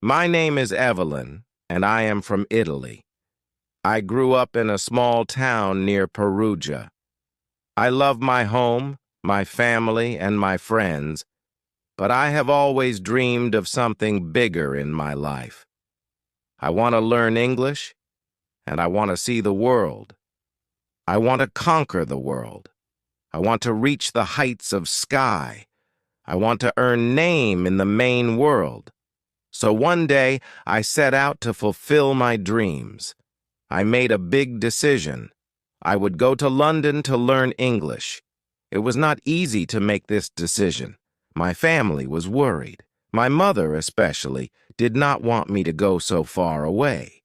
My name is Evelyn, and I am from Italy. I grew up in a small town near Perugia. I love my home, my family, and my friends, but I have always dreamed of something bigger in my life. I want to learn English, and I want to see the world. I want to conquer the world. I want to reach the heights of sky. I want to earn name in the main world. So one day, I set out to fulfill my dreams. I made a big decision. I would go to London to learn English. It was not easy to make this decision. My family was worried. My mother, especially, did not want me to go so far away.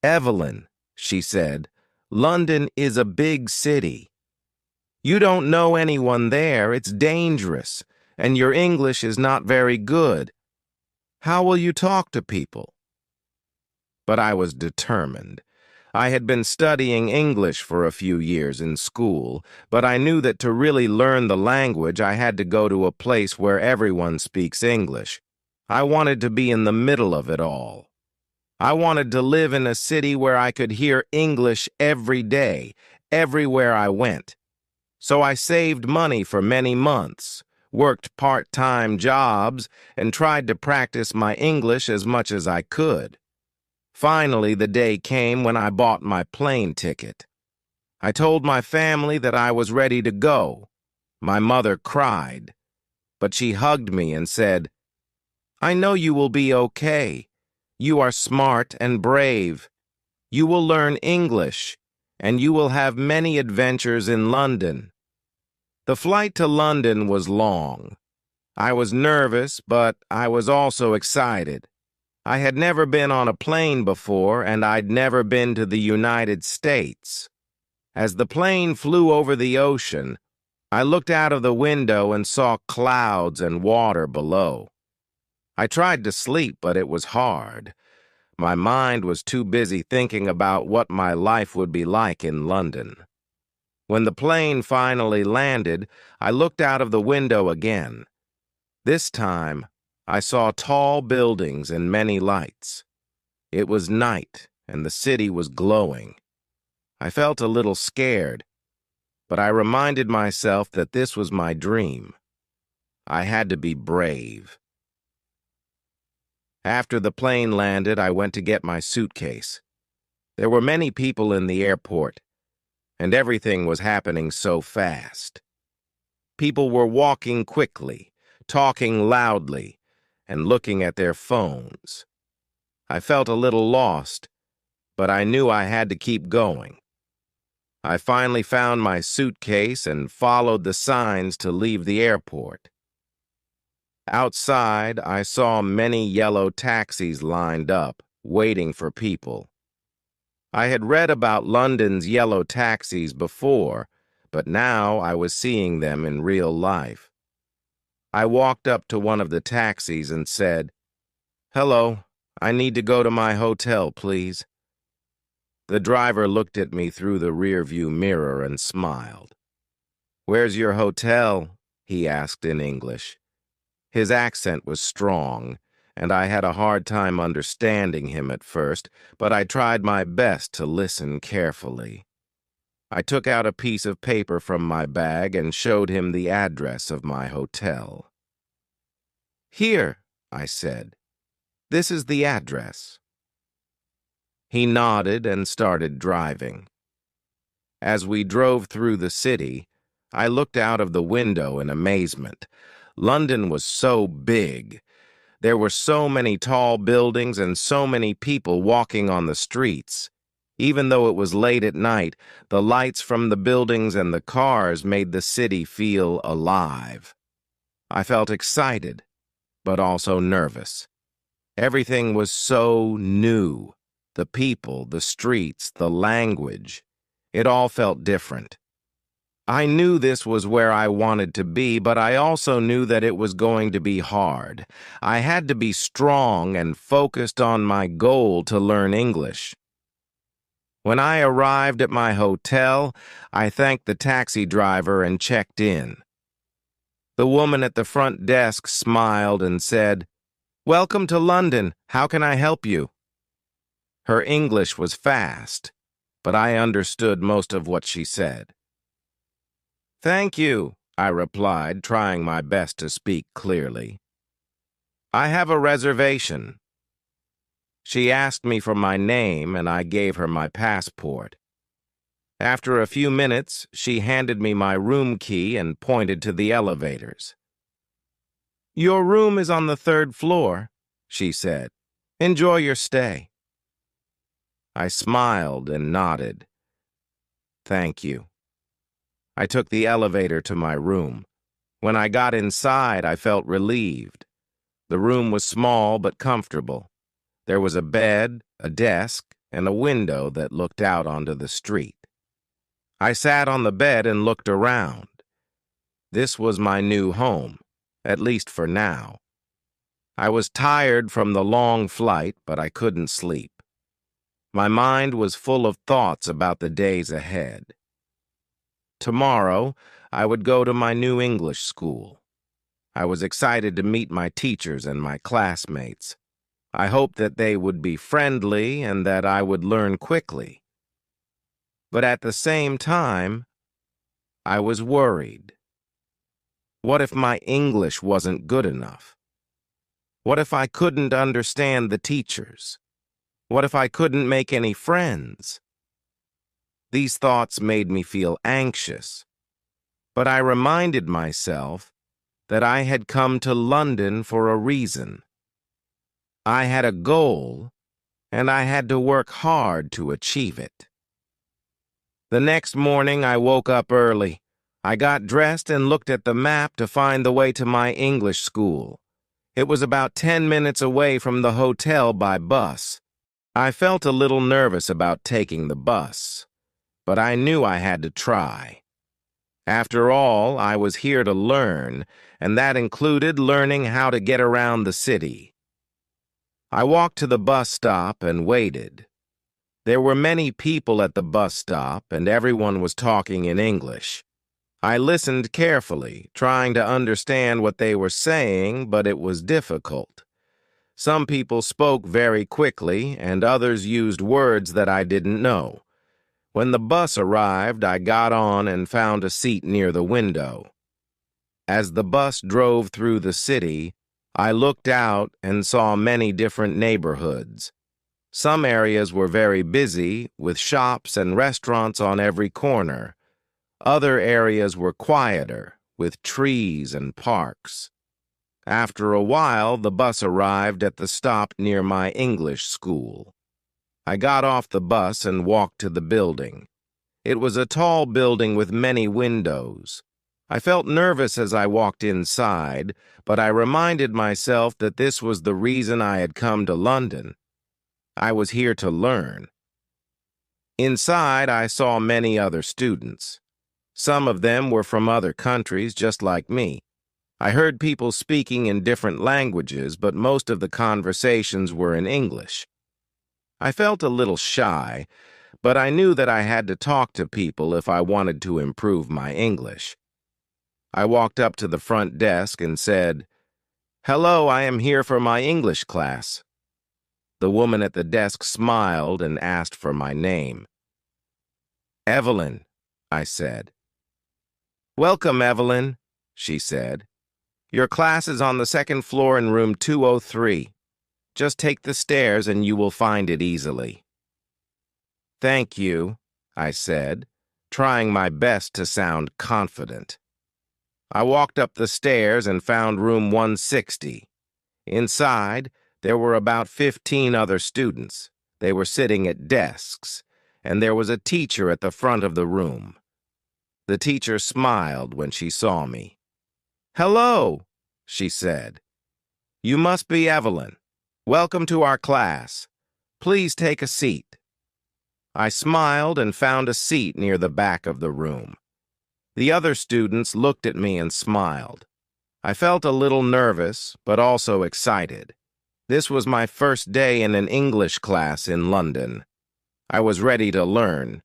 "Evelyn," she said, "London is a big city. You don't know anyone there, it's dangerous, and your English is not very good. How will you talk to people?" But I was determined. I had been studying English for a few years in school, but I knew that to really learn the language I had to go to a place where everyone speaks English. I wanted to be in the middle of it all. I wanted to live in a city where I could hear English every day, everywhere I went. So I saved money for many months, worked part-time jobs, and tried to practice my English as much as I could. Finally, the day came when I bought my plane ticket. I told my family that I was ready to go. My mother cried, but she hugged me and said, "I know you will be okay. You are smart and brave. You will learn English, and you will have many adventures in London." The flight to London was long. I was nervous, but I was also excited. I had never been on a plane before, and I'd never been to the United States. As the plane flew over the ocean, I looked out of the window and saw clouds and water below. I tried to sleep, but it was hard. My mind was too busy thinking about what my life would be like in London. When the plane finally landed, I looked out of the window again. This time, I saw tall buildings and many lights. It was night, and the city was glowing. I felt a little scared, but I reminded myself that this was my dream. I had to be brave. After the plane landed, I went to get my suitcase. There were many people in the airport, and everything was happening so fast. People were walking quickly, talking loudly, and looking at their phones. I felt a little lost, but I knew I had to keep going. I finally found my suitcase and followed the signs to leave the airport. Outside, I saw many yellow taxis lined up, waiting for people. I had read about London's yellow taxis before, but now I was seeing them in real life. I walked up to one of the taxis and said, "Hello, I need to go to my hotel, please." The driver looked at me through the rearview mirror and smiled. "Where's your hotel?" he asked in English. His accent was strong, and I had a hard time understanding him at first, but I tried my best to listen carefully. I took out a piece of paper from my bag and showed him the address of my hotel. "Here," I said. "This is the address." He nodded and started driving. As we drove through the city, I looked out of the window in amazement. London was so big. There were so many tall buildings and so many people walking on the streets. Even though it was late at night, the lights from the buildings and the cars made the city feel alive. I felt excited, but also nervous. Everything was so new. The people, the streets, the language. It all felt different. I knew this was where I wanted to be, but I also knew that it was going to be hard. I had to be strong and focused on my goal to learn English. When I arrived at my hotel, I thanked the taxi driver and checked in. The woman at the front desk smiled and said, Welcome to London. How can I help you? Her English was fast, but I understood most of what she said. Thank you, I replied, trying my best to speak clearly. I have a reservation. She asked me for my name, and I gave her my passport. After a few minutes, she handed me my room key and pointed to the elevators. Your room is on the 3rd floor, she said. Enjoy your stay. I smiled and nodded. Thank you. I took the elevator to my room. When I got inside, I felt relieved. The room was small but comfortable. There was a bed, a desk, and a window that looked out onto the street. I sat on the bed and looked around. This was my new home, at least for now. I was tired from the long flight, but I couldn't sleep. My mind was full of thoughts about the days ahead. Tomorrow, I would go to my new English school. I was excited to meet my teachers and my classmates. I hoped that they would be friendly and that I would learn quickly. But at the same time, I was worried. What if my English wasn't good enough? What if I couldn't understand the teachers? What if I couldn't make any friends? These thoughts made me feel anxious, but I reminded myself that I had come to London for a reason. I had a goal, and I had to work hard to achieve it. The next morning, I woke up early. I got dressed and looked at the map to find the way to my English school. It was about 10 minutes away from the hotel by bus. I felt a little nervous about taking the bus, but I knew I had to try. After all, I was here to learn, and that included learning how to get around the city. I walked to the bus stop and waited. There were many people at the bus stop, and everyone was talking in English. I listened carefully, trying to understand what they were saying, but it was difficult. Some people spoke very quickly, and others used words that I didn't know. When the bus arrived, I got on and found a seat near the window. As the bus drove through the city, I looked out and saw many different neighborhoods. Some areas were very busy, with shops and restaurants on every corner. Other areas were quieter, with trees and parks. After a while, the bus arrived at the stop near my English school. I got off the bus and walked to the building. It was a tall building with many windows. I felt nervous as I walked inside, but I reminded myself that this was the reason I had come to London. I was here to learn. Inside, I saw many other students. Some of them were from other countries, just like me. I heard people speaking in different languages, but most of the conversations were in English. I felt a little shy, but I knew that I had to talk to people if I wanted to improve my English. I walked up to the front desk and said, "Hello, I am here for my English class." The woman at the desk smiled and asked for my name. "Evelyn," I said. "Welcome, Evelyn," she said. "Your class is on the 2nd floor in room 203. Just take the stairs and you will find it easily." "Thank you," I said, trying my best to sound confident. I walked up the stairs and found room 160. Inside, there were about 15 other students. They were sitting at desks, and there was a teacher at the front of the room. The teacher smiled when she saw me. "Hello," she said. "You must be Evelyn. Welcome to our class. Please take a seat." I smiled and found a seat near the back of the room. The other students looked at me and smiled. I felt a little nervous, but also excited. This was my first day in an English class in London. I was ready to learn.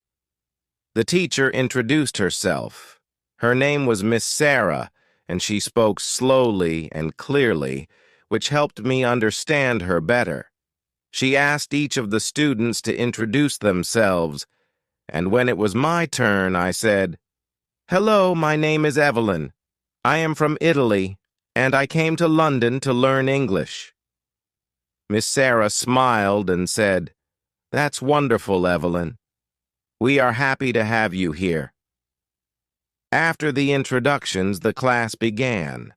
The teacher introduced herself. Her name was Miss Sarah, and she spoke slowly and clearly, which helped me understand her better. She asked each of the students to introduce themselves, and when it was my turn, I said, "Hello, my name is Evelyn. I am from Italy, and I came to London to learn English." Miss Sarah smiled and said, "That's wonderful, Evelyn. We are happy to have you here." After the introductions, the class began.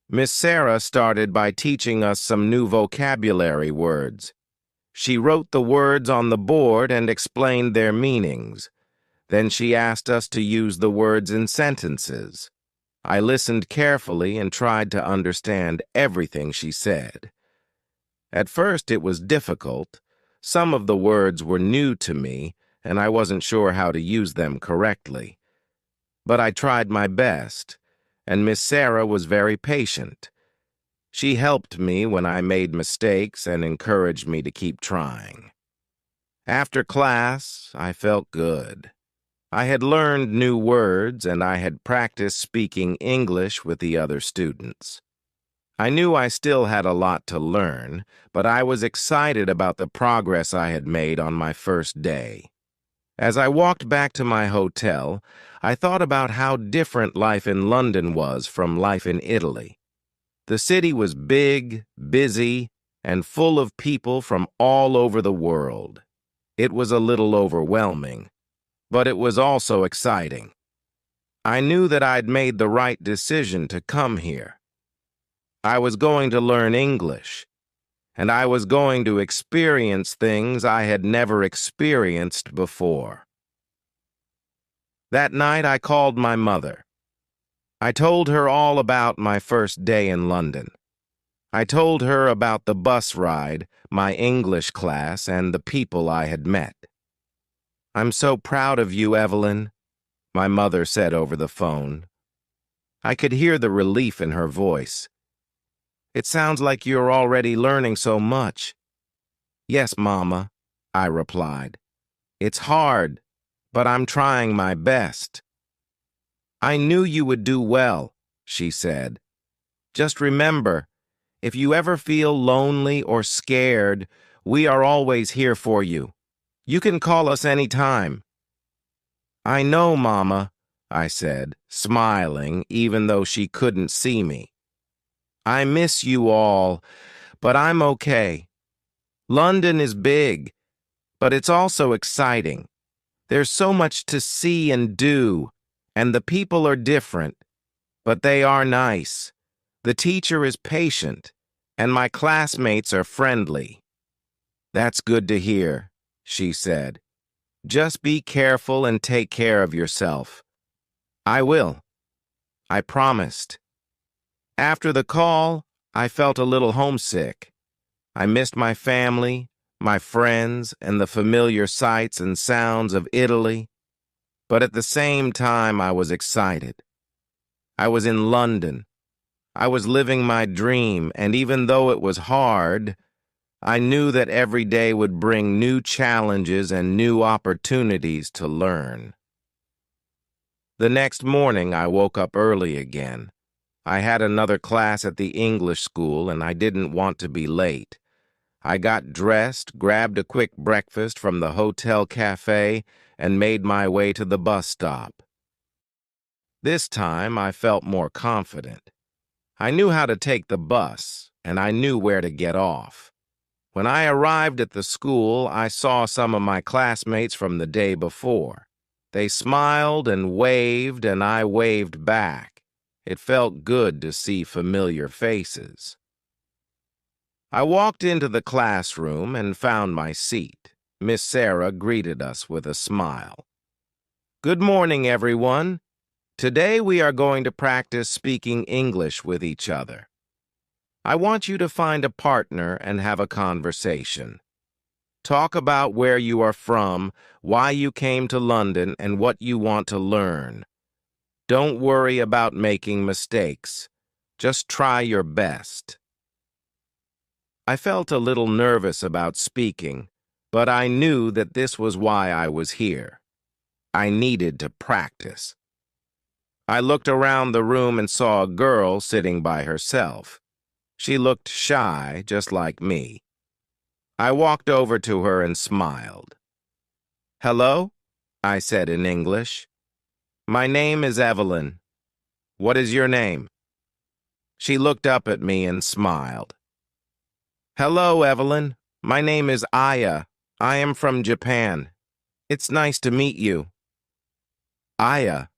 Miss Sarah started by teaching us some new vocabulary words. She wrote the words on the board and explained their meanings. Then she asked us to use the words in sentences. I listened carefully and tried to understand everything she said. At first it was difficult. Some of the words were new to me, and I wasn't sure how to use them correctly. But I tried my best, and Miss Sarah was very patient. She helped me when I made mistakes and encouraged me to keep trying. After class, I felt good. I had learned new words, and I had practiced speaking English with the other students. I knew I still had a lot to learn, but I was excited about the progress I had made on my first day. As I walked back to my hotel, I thought about how different life in London was from life in Italy. The city was big, busy, and full of people from all over the world. It was a little overwhelming, but it was also exciting. I knew that I'd made the right decision to come here. I was going to learn English, and I was going to experience things I had never experienced before. That night I called my mother. I told her all about my first day in London. I told her about the bus ride, my English class, and the people I had met. "I'm so proud of you, Evelyn," my mother said over the phone. I could hear the relief in her voice. "It sounds like you're already learning so much." "Yes, Mama," I replied. "It's hard, but I'm trying my best." "I knew you would do well," she said. "Just remember, if you ever feel lonely or scared, we are always here for you. You can call us any time." "I know, Mama," I said, smiling even though she couldn't see me. "I miss you all, but I'm okay. London is big, but it's also exciting. There's so much to see and do, and the people are different, but they are nice. The teacher is patient, and my classmates are friendly." "That's good to hear," she said. "Just be careful and take care of yourself." "I will," I promised. After the call, I felt a little homesick. I missed my family, my friends, and the familiar sights and sounds of Italy. But at the same time, I was excited. I was in London. I was living my dream, and even though it was hard, I knew that every day would bring new challenges and new opportunities to learn. The next morning, I woke up early again. I had another class at the English school, and I didn't want to be late. I got dressed, grabbed a quick breakfast from the hotel cafe, and made my way to the bus stop. This time, I felt more confident. I knew how to take the bus, and I knew where to get off. When I arrived at the school, I saw some of my classmates from the day before. They smiled and waved, and I waved back. It felt good to see familiar faces. I walked into the classroom and found my seat. Miss Sarah greeted us with a smile. "Good morning, everyone. Today we are going to practice speaking English with each other. I want you to find a partner and have a conversation. Talk about where you are from, why you came to London, and what you want to learn. Don't worry about making mistakes. Just try your best." I felt a little nervous about speaking, but I knew that this was why I was here. I needed to practice. I looked around the room and saw a girl sitting by herself. She looked shy, just like me. I walked over to her and smiled. "Hello?" I said in English. "My name is Evelyn. What is your name?" She looked up at me and smiled. "Hello, Evelyn. My name is Aya. I am from Japan. It's nice to meet you." "Aya,"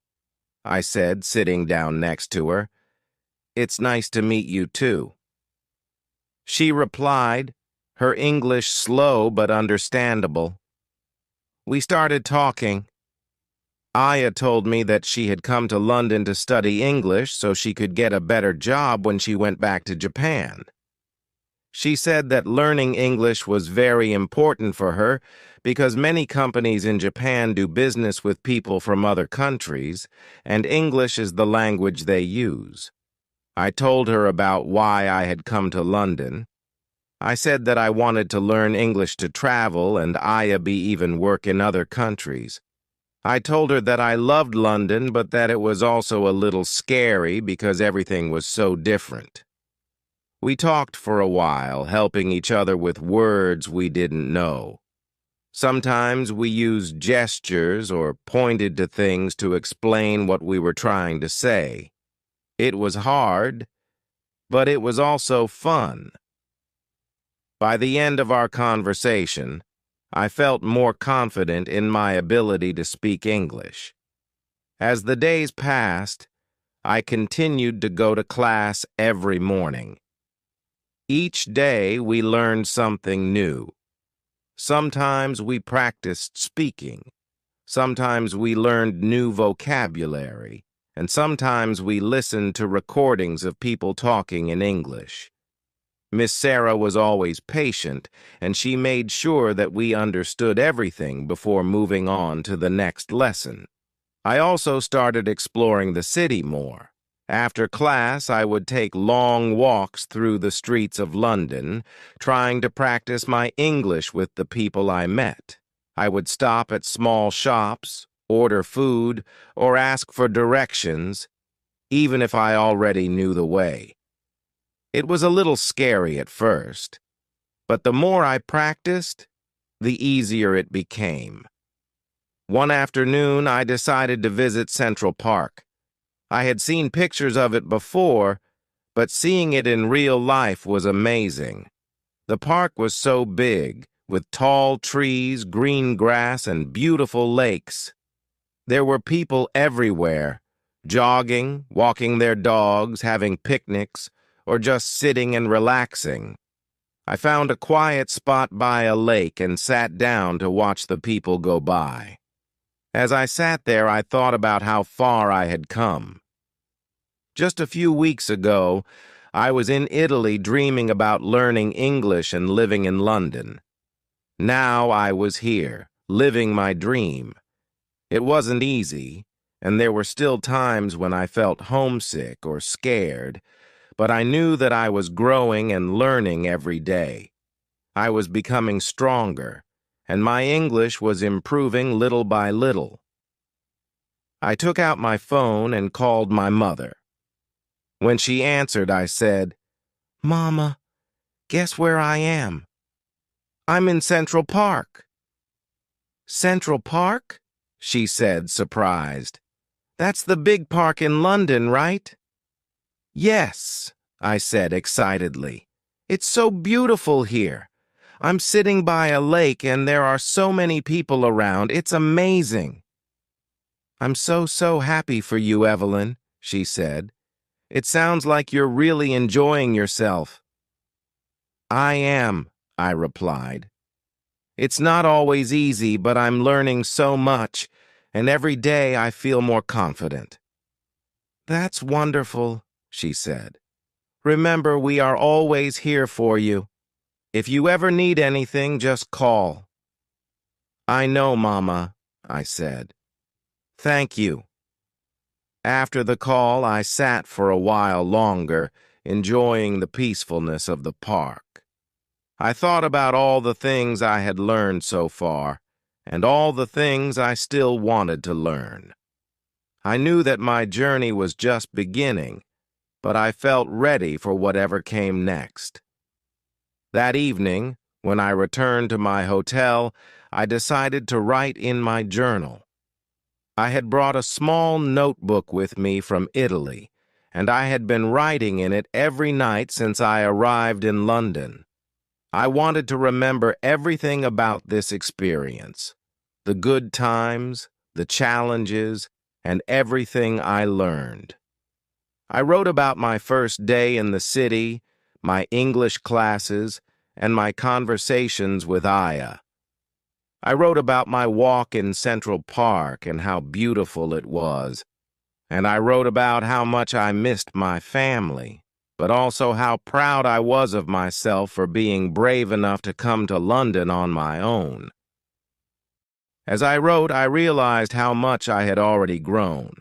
I said, sitting down next to her. "It's nice to meet you, too." She replied, her English slow but understandable. We started talking. Aya told me that she had come to London to study English so she could get a better job when she went back to Japan. She said that learning English was very important for her because many companies in Japan do business with people from other countries, and English is the language they use. I told her about why I had come to London. I said that I wanted to learn English to travel and Aya be even work in other countries. I told her that I loved London, but that it was also a little scary because everything was so different. We talked for a while, helping each other with words we didn't know. Sometimes we used gestures or pointed to things to explain what we were trying to say. It was hard, but it was also fun. By the end of our conversation, I felt more confident in my ability to speak English. As the days passed, I continued to go to class every morning. Each day we learned something new. Sometimes we practiced speaking. Sometimes we learned new vocabulary. And sometimes we listened to recordings of people talking in English. Miss Sarah was always patient, and she made sure that we understood everything before moving on to the next lesson. I also started exploring the city more. After class, I would take long walks through the streets of London, trying to practice my English with the people I met. I would stop at small shops, order food, or ask for directions, even if I already knew the way. It was a little scary at first, but the more I practiced, the easier it became. One afternoon, I decided to visit Central Park. I had seen pictures of it before, but seeing it in real life was amazing. The park was so big, with tall trees, green grass, and beautiful lakes. There were people everywhere, jogging, walking their dogs, having picnics, or just sitting and relaxing. I found a quiet spot by a lake and sat down to watch the people go by. As I sat there, I thought about how far I had come. Just a few weeks ago, I was in Italy dreaming about learning English and living in London. Now I was here, living my dream. It wasn't easy, and there were still times when I felt homesick or scared, but I knew that I was growing and learning every day. I was becoming stronger, and my English was improving little by little. I took out my phone and called my mother. When she answered, I said, "Mama, guess where I am? I'm in Central Park." "Central Park?" she said, surprised. "That's the big park in London, right?" "Yes," I said excitedly. "It's so beautiful here. I'm sitting by a lake and there are so many people around. It's amazing." "I'm so happy for you, Evelyn," she said. "It sounds like you're really enjoying yourself." "I am," I replied. "It's not always easy, but I'm learning so much, and every day I feel more confident." "That's wonderful," she said. "Remember, we are always here for you. If you ever need anything, just call." "I know, Mama," I said. "Thank you." After the call, I sat for a while longer, enjoying the peacefulness of the park. I thought about all the things I had learned so far, and all the things I still wanted to learn. I knew that my journey was just beginning, but I felt ready for whatever came next. That evening, when I returned to my hotel, I decided to write in my journal. I had brought a small notebook with me from Italy, and I had been writing in it every night since I arrived in London. I wanted to remember everything about this experience, the good times, the challenges, and everything I learned. I wrote about my first day in the city, my English classes, and my conversations with Aya. I wrote about my walk in Central Park and how beautiful it was, and I wrote about how much I missed my family, but also how proud I was of myself for being brave enough to come to London on my own. As I wrote, I realized how much I had already grown.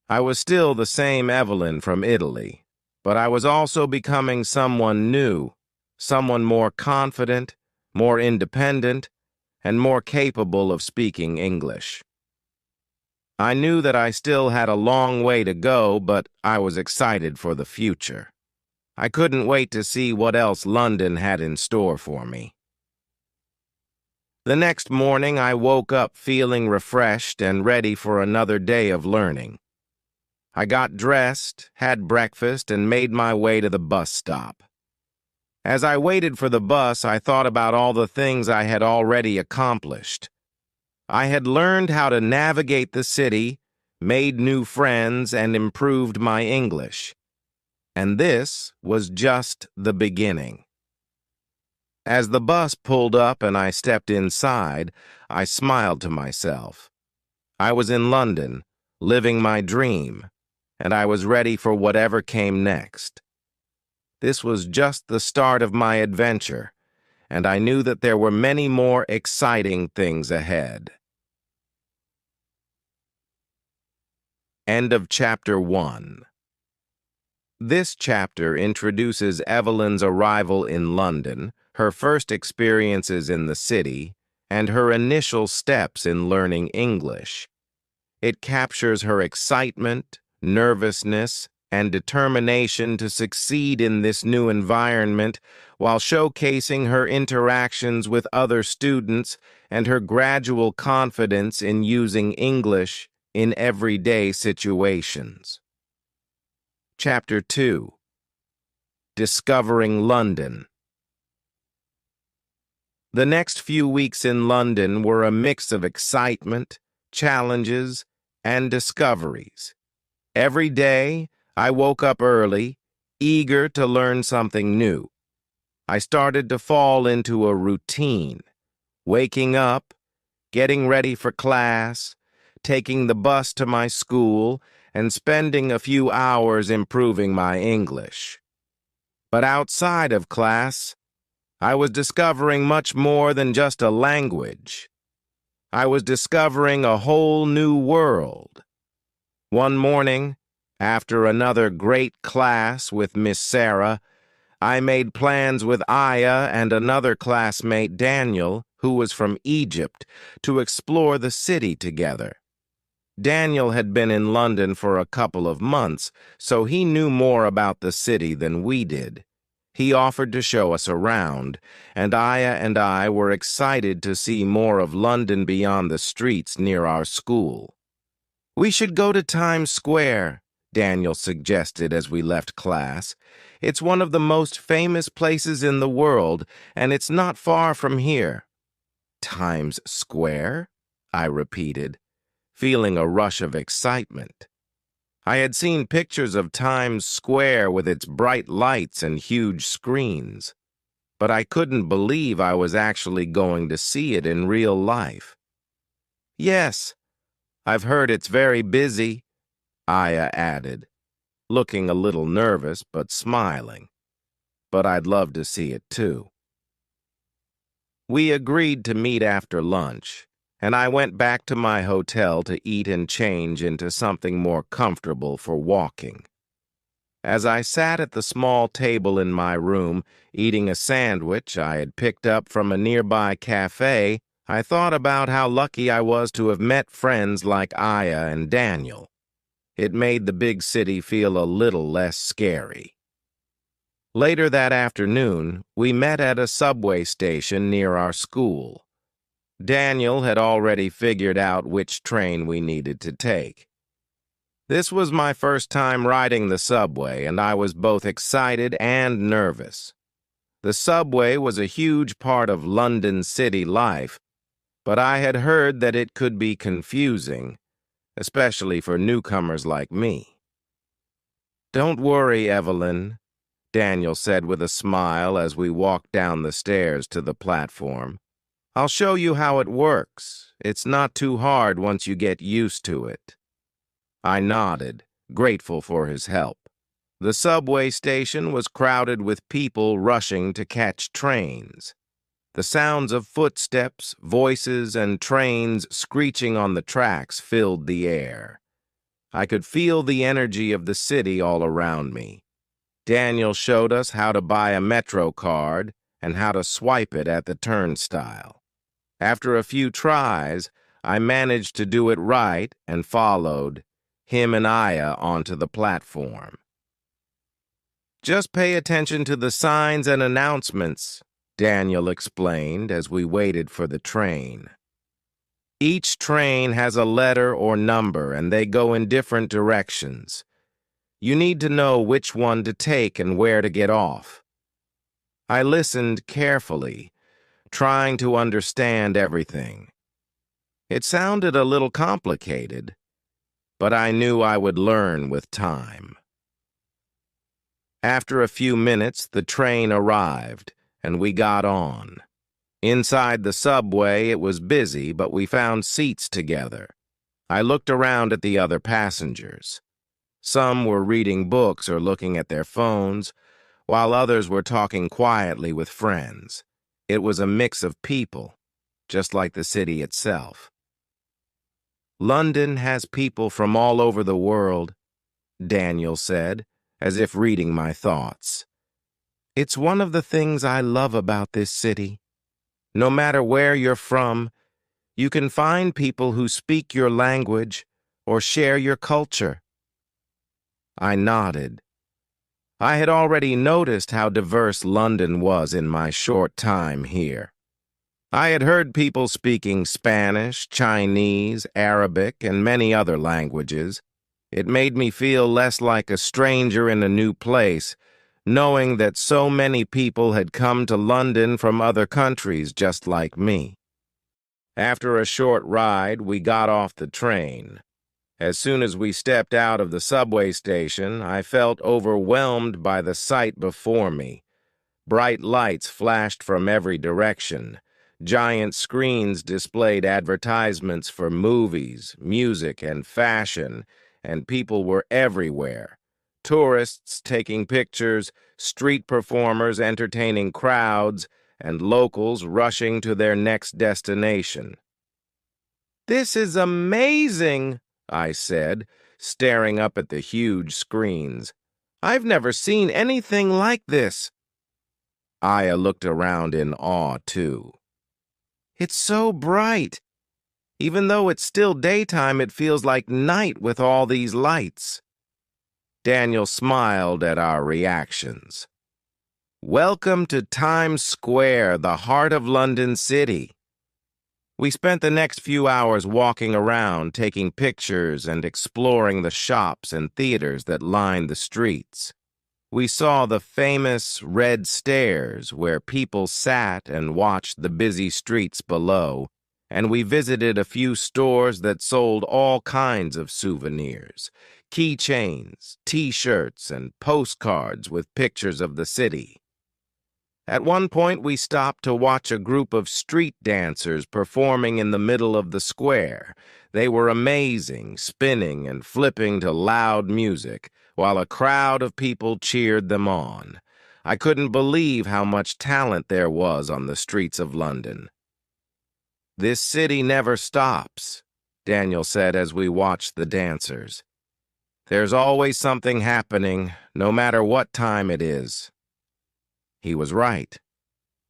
I was still the same Evelyn from Italy, but I was also becoming someone new, someone more confident, more independent, and more capable of speaking English. I knew that I still had a long way to go, but I was excited for the future. I couldn't wait to see what else London had in store for me. The next morning, I woke up feeling refreshed and ready for another day of learning. I got dressed, had breakfast, and made my way to the bus stop. As I waited for the bus, I thought about all the things I had already accomplished. I had learned how to navigate the city, made new friends, and improved my English. And this was just the beginning. As the bus pulled up and I stepped inside, I smiled to myself. I was in London, living my dream, and I was ready for whatever came next. This was just the start of my adventure, and I knew that there were many more exciting things ahead. End of Chapter 1. This chapter introduces Evelyn's arrival in London, her first experiences in the city, and her initial steps in learning English. It captures her excitement, nervousness, and determination to succeed in this new environment while showcasing her interactions with other students and her gradual confidence in using English in everyday situations. Chapter 2. Discovering London. The next few weeks in London were a mix of excitement, challenges, and discoveries. Every day, I woke up early, eager to learn something new. I started to fall into a routine, waking up, getting ready for class, taking the bus to my school, and spending a few hours improving my English. But outside of class, I was discovering much more than just a language. I was discovering a whole new world. One morning, after another great class with Miss Sarah, I made plans with Aya and another classmate, Daniel, who was from Egypt, to explore the city together. Daniel had been in London for a couple of months, so he knew more about the city than we did. He offered to show us around, and Aya and I were excited to see more of London beyond the streets near our school. "We should go to Times Square," Daniel suggested as we left class. "It's one of the most famous places in the world, and it's not far from here." "Times Square?" I repeated, feeling a rush of excitement. I had seen pictures of Times Square with its bright lights and huge screens, but I couldn't believe I was actually going to see it in real life. "Yes, I've heard it's very busy," Aya added, looking a little nervous but smiling. "But I'd love to see it too." We agreed to meet after lunch, and I went back to my hotel to eat and change into something more comfortable for walking. As I sat at the small table in my room, eating a sandwich I had picked up from a nearby cafe, I thought about how lucky I was to have met friends like Aya and Daniel. It made the big city feel a little less scary. Later that afternoon, we met at a subway station near our school. Daniel had already figured out which train we needed to take. This was my first time riding the subway, and I was both excited and nervous. The subway was a huge part of London city life, but I had heard that it could be confusing, especially for newcomers like me. "Don't worry, Evelyn," Daniel said with a smile as we walked down the stairs to the platform. "I'll show you how it works. It's not too hard once you get used to it." I nodded, grateful for his help. The subway station was crowded with people rushing to catch trains. The sounds of footsteps, voices, and trains screeching on the tracks filled the air. I could feel the energy of the city all around me. Daniel showed us how to buy a Metro card and how to swipe it at the turnstile. After a few tries, I managed to do it right and followed him and Aya onto the platform. "Just pay attention to the signs and announcements," Daniel explained as we waited for the train. "Each train has a letter or number, and they go in different directions. You need to know which one to take and where to get off." I listened carefully, trying to understand everything. It sounded a little complicated, but I knew I would learn with time. After a few minutes, the train arrived, and we got on. Inside the subway, it was busy, but we found seats together. I looked around at the other passengers. Some were reading books or looking at their phones, while others were talking quietly with friends. It was a mix of people, just like the city itself. "London has people from all over the world," Daniel said, as if reading my thoughts. "It's one of the things I love about this city. No matter where you're from, you can find people who speak your language or share your culture." I nodded. I had already noticed how diverse London was in my short time here. I had heard people speaking Spanish, Chinese, Arabic, and many other languages. It made me feel less like a stranger in a new place, knowing that so many people had come to London from other countries just like me. After a short ride, we got off the train. As soon as we stepped out of the subway station, I felt overwhelmed by the sight before me. Bright lights flashed from every direction. Giant screens displayed advertisements for movies, music, and fashion, and people were everywhere. Tourists taking pictures, street performers entertaining crowds, and locals rushing to their next destination. "This is amazing," I said, staring up at the huge screens. "I've never seen anything like this." Aya looked around in awe, too. "It's so bright. Even though it's still daytime, it feels like night with all these lights." Daniel smiled at our reactions. "Welcome to Times Square, the heart of London City." We spent the next few hours walking around, taking pictures and exploring the shops and theaters that lined the streets. We saw the famous red stairs where people sat and watched the busy streets below, and we visited a few stores that sold all kinds of souvenirs, keychains, T-shirts, and postcards with pictures of the city. At one point, we stopped to watch a group of street dancers performing in the middle of the square. They were amazing, spinning and flipping to loud music, while a crowd of people cheered them on. I couldn't believe how much talent there was on the streets of London. "This city never stops," Daniel said as we watched the dancers. "There's always something happening, no matter what time it is." He was right.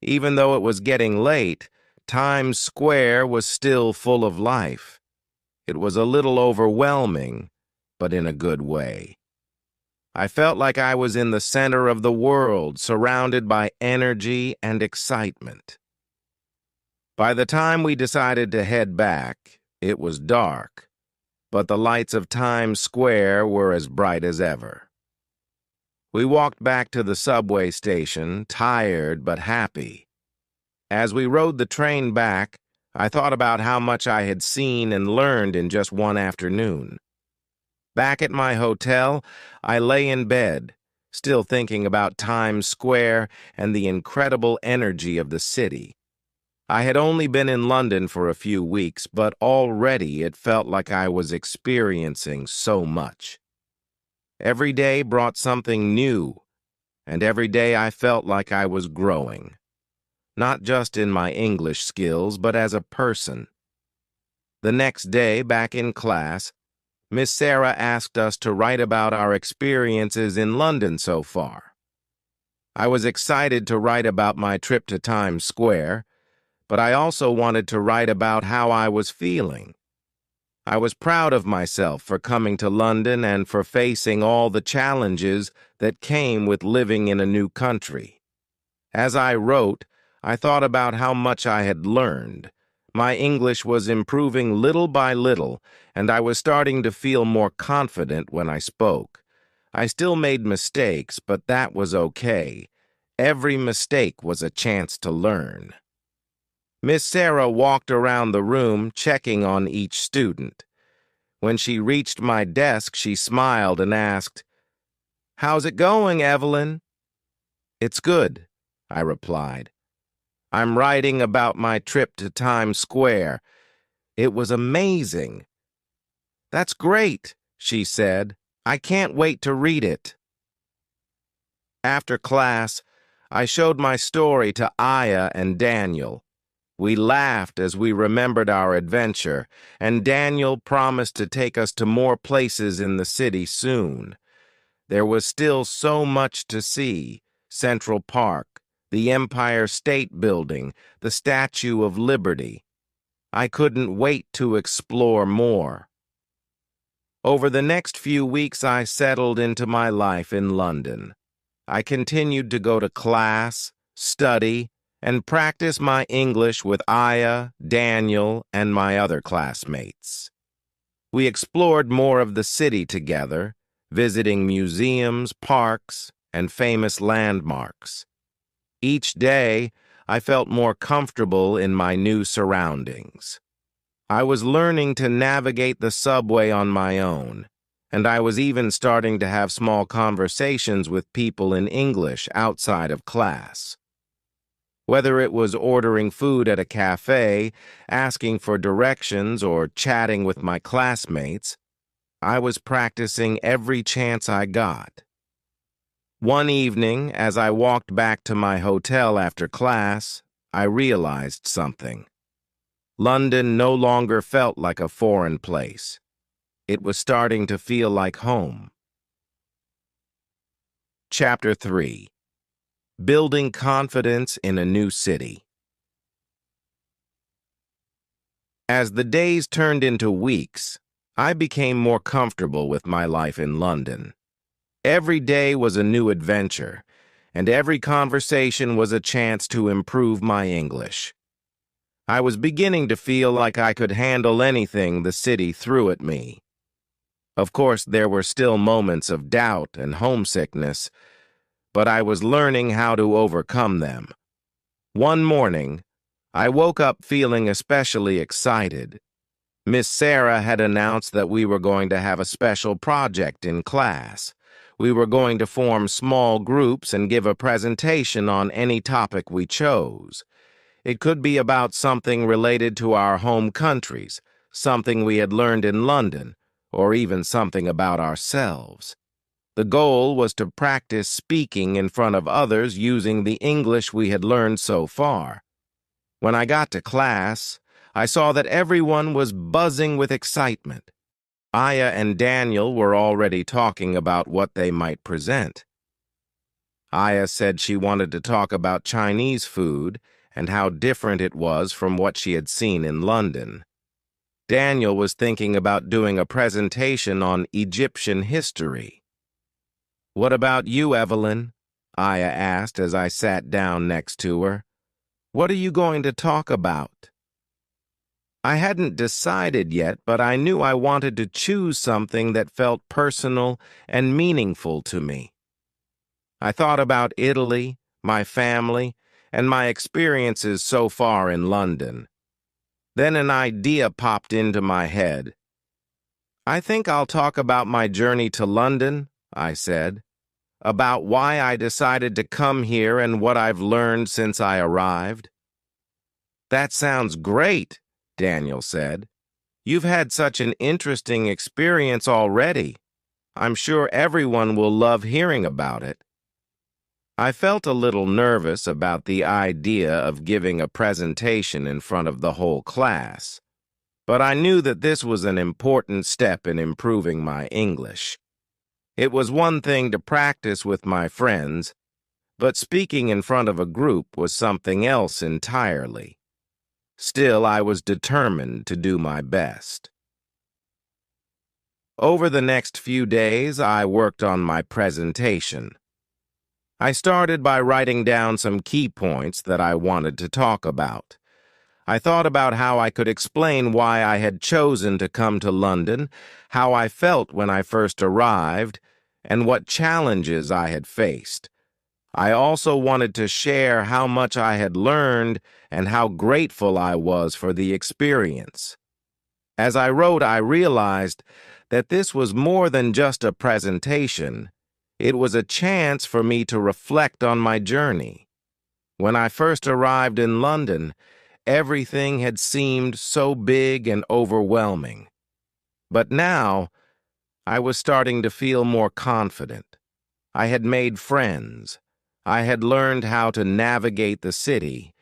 Even though it was getting late, Times Square was still full of life. It was a little overwhelming, but in a good way. I felt like I was in the center of the world, surrounded by energy and excitement. By the time we decided to head back, it was dark, but the lights of Times Square were as bright as ever. We walked back to the subway station, tired but happy. As we rode the train back, I thought about how much I had seen and learned in just one afternoon. Back at my hotel, I lay in bed, still thinking about Times Square and the incredible energy of the city. I had only been in London for a few weeks, but already it felt like I was experiencing so much. Every day brought something new, and every day I felt like I was growing. Not just in my English skills, but as a person. The next day, back in class, Miss Sarah asked us to write about our experiences in London so far. I was excited to write about my trip to Times Square, but I also wanted to write about how I was feeling. I was proud of myself for coming to London and for facing all the challenges that came with living in a new country. As I wrote, I thought about how much I had learned. My English was improving little by little, and I was starting to feel more confident when I spoke. I still made mistakes, but that was okay. Every mistake was a chance to learn. Miss Sarah walked around the room, checking on each student. When she reached my desk, she smiled and asked, "How's it going, Evelyn?" "It's good," I replied. "I'm writing about my trip to Times Square. It was amazing." "That's great," she said. "I can't wait to read it." After class, I showed my story to Aya and Daniel. We laughed as we remembered our adventure, and Daniel promised to take us to more places in the city soon. There was still so much to see: Central Park, the Empire State Building, the Statue of Liberty. I couldn't wait to explore more. Over the next few weeks, I settled into my life in London. I continued to go to class, study, and practice my English with Aya, Daniel, and my other classmates. We explored more of the city together, visiting museums, parks, and famous landmarks. Each day, I felt more comfortable in my new surroundings. I was learning to navigate the subway on my own, and I was even starting to have small conversations with people in English outside of class. Whether it was ordering food at a cafe, asking for directions, or chatting with my classmates, I was practicing every chance I got. One evening, as I walked back to my hotel after class, I realized something. London no longer felt like a foreign place. It was starting to feel like home. Chapter 3. Building Confidence in a New City. As the days turned into weeks, I became more comfortable with my life in London. Every day was a new adventure, and every conversation was a chance to improve my English. I was beginning to feel like I could handle anything the city threw at me. Of course, there were still moments of doubt and homesickness, but I was learning how to overcome them. One morning, I woke up feeling especially excited. Miss Sarah had announced that we were going to have a special project in class. We were going to form small groups and give a presentation on any topic we chose. It could be about something related to our home countries, something we had learned in London, or even something about ourselves. The goal was to practice speaking in front of others using the English we had learned so far. When I got to class, I saw that everyone was buzzing with excitement. Aya and Daniel were already talking about what they might present. Aya said she wanted to talk about Chinese food and how different it was from what she had seen in London. Daniel was thinking about doing a presentation on Egyptian history. "What about you, Evelyn?" Aya asked as I sat down next to her. "What are you going to talk about?" I hadn't decided yet, but I knew I wanted to choose something that felt personal and meaningful to me. I thought about Italy, my family, and my experiences so far in London. Then an idea popped into my head. "I think I'll talk about my journey to London," I said, "about why I decided to come here and what I've learned since I arrived." "That sounds great," Daniel said. "You've had such an interesting experience already. I'm sure everyone will love hearing about it." I felt a little nervous about the idea of giving a presentation in front of the whole class, but I knew that this was an important step in improving my English. It was one thing to practice with my friends, but speaking in front of a group was something else entirely. Still, I was determined to do my best. Over the next few days, I worked on my presentation. I started by writing down some key points that I wanted to talk about. I thought about how I could explain why I had chosen to come to London, how I felt when I first arrived, and what challenges I had faced. I also wanted to share how much I had learned and how grateful I was for the experience. As I wrote, I realized that this was more than just a presentation. It was a chance for me to reflect on my journey. When I first arrived in London, everything had seemed so big and overwhelming. But now, I was starting to feel more confident. I had made friends. I had learned how to navigate the city,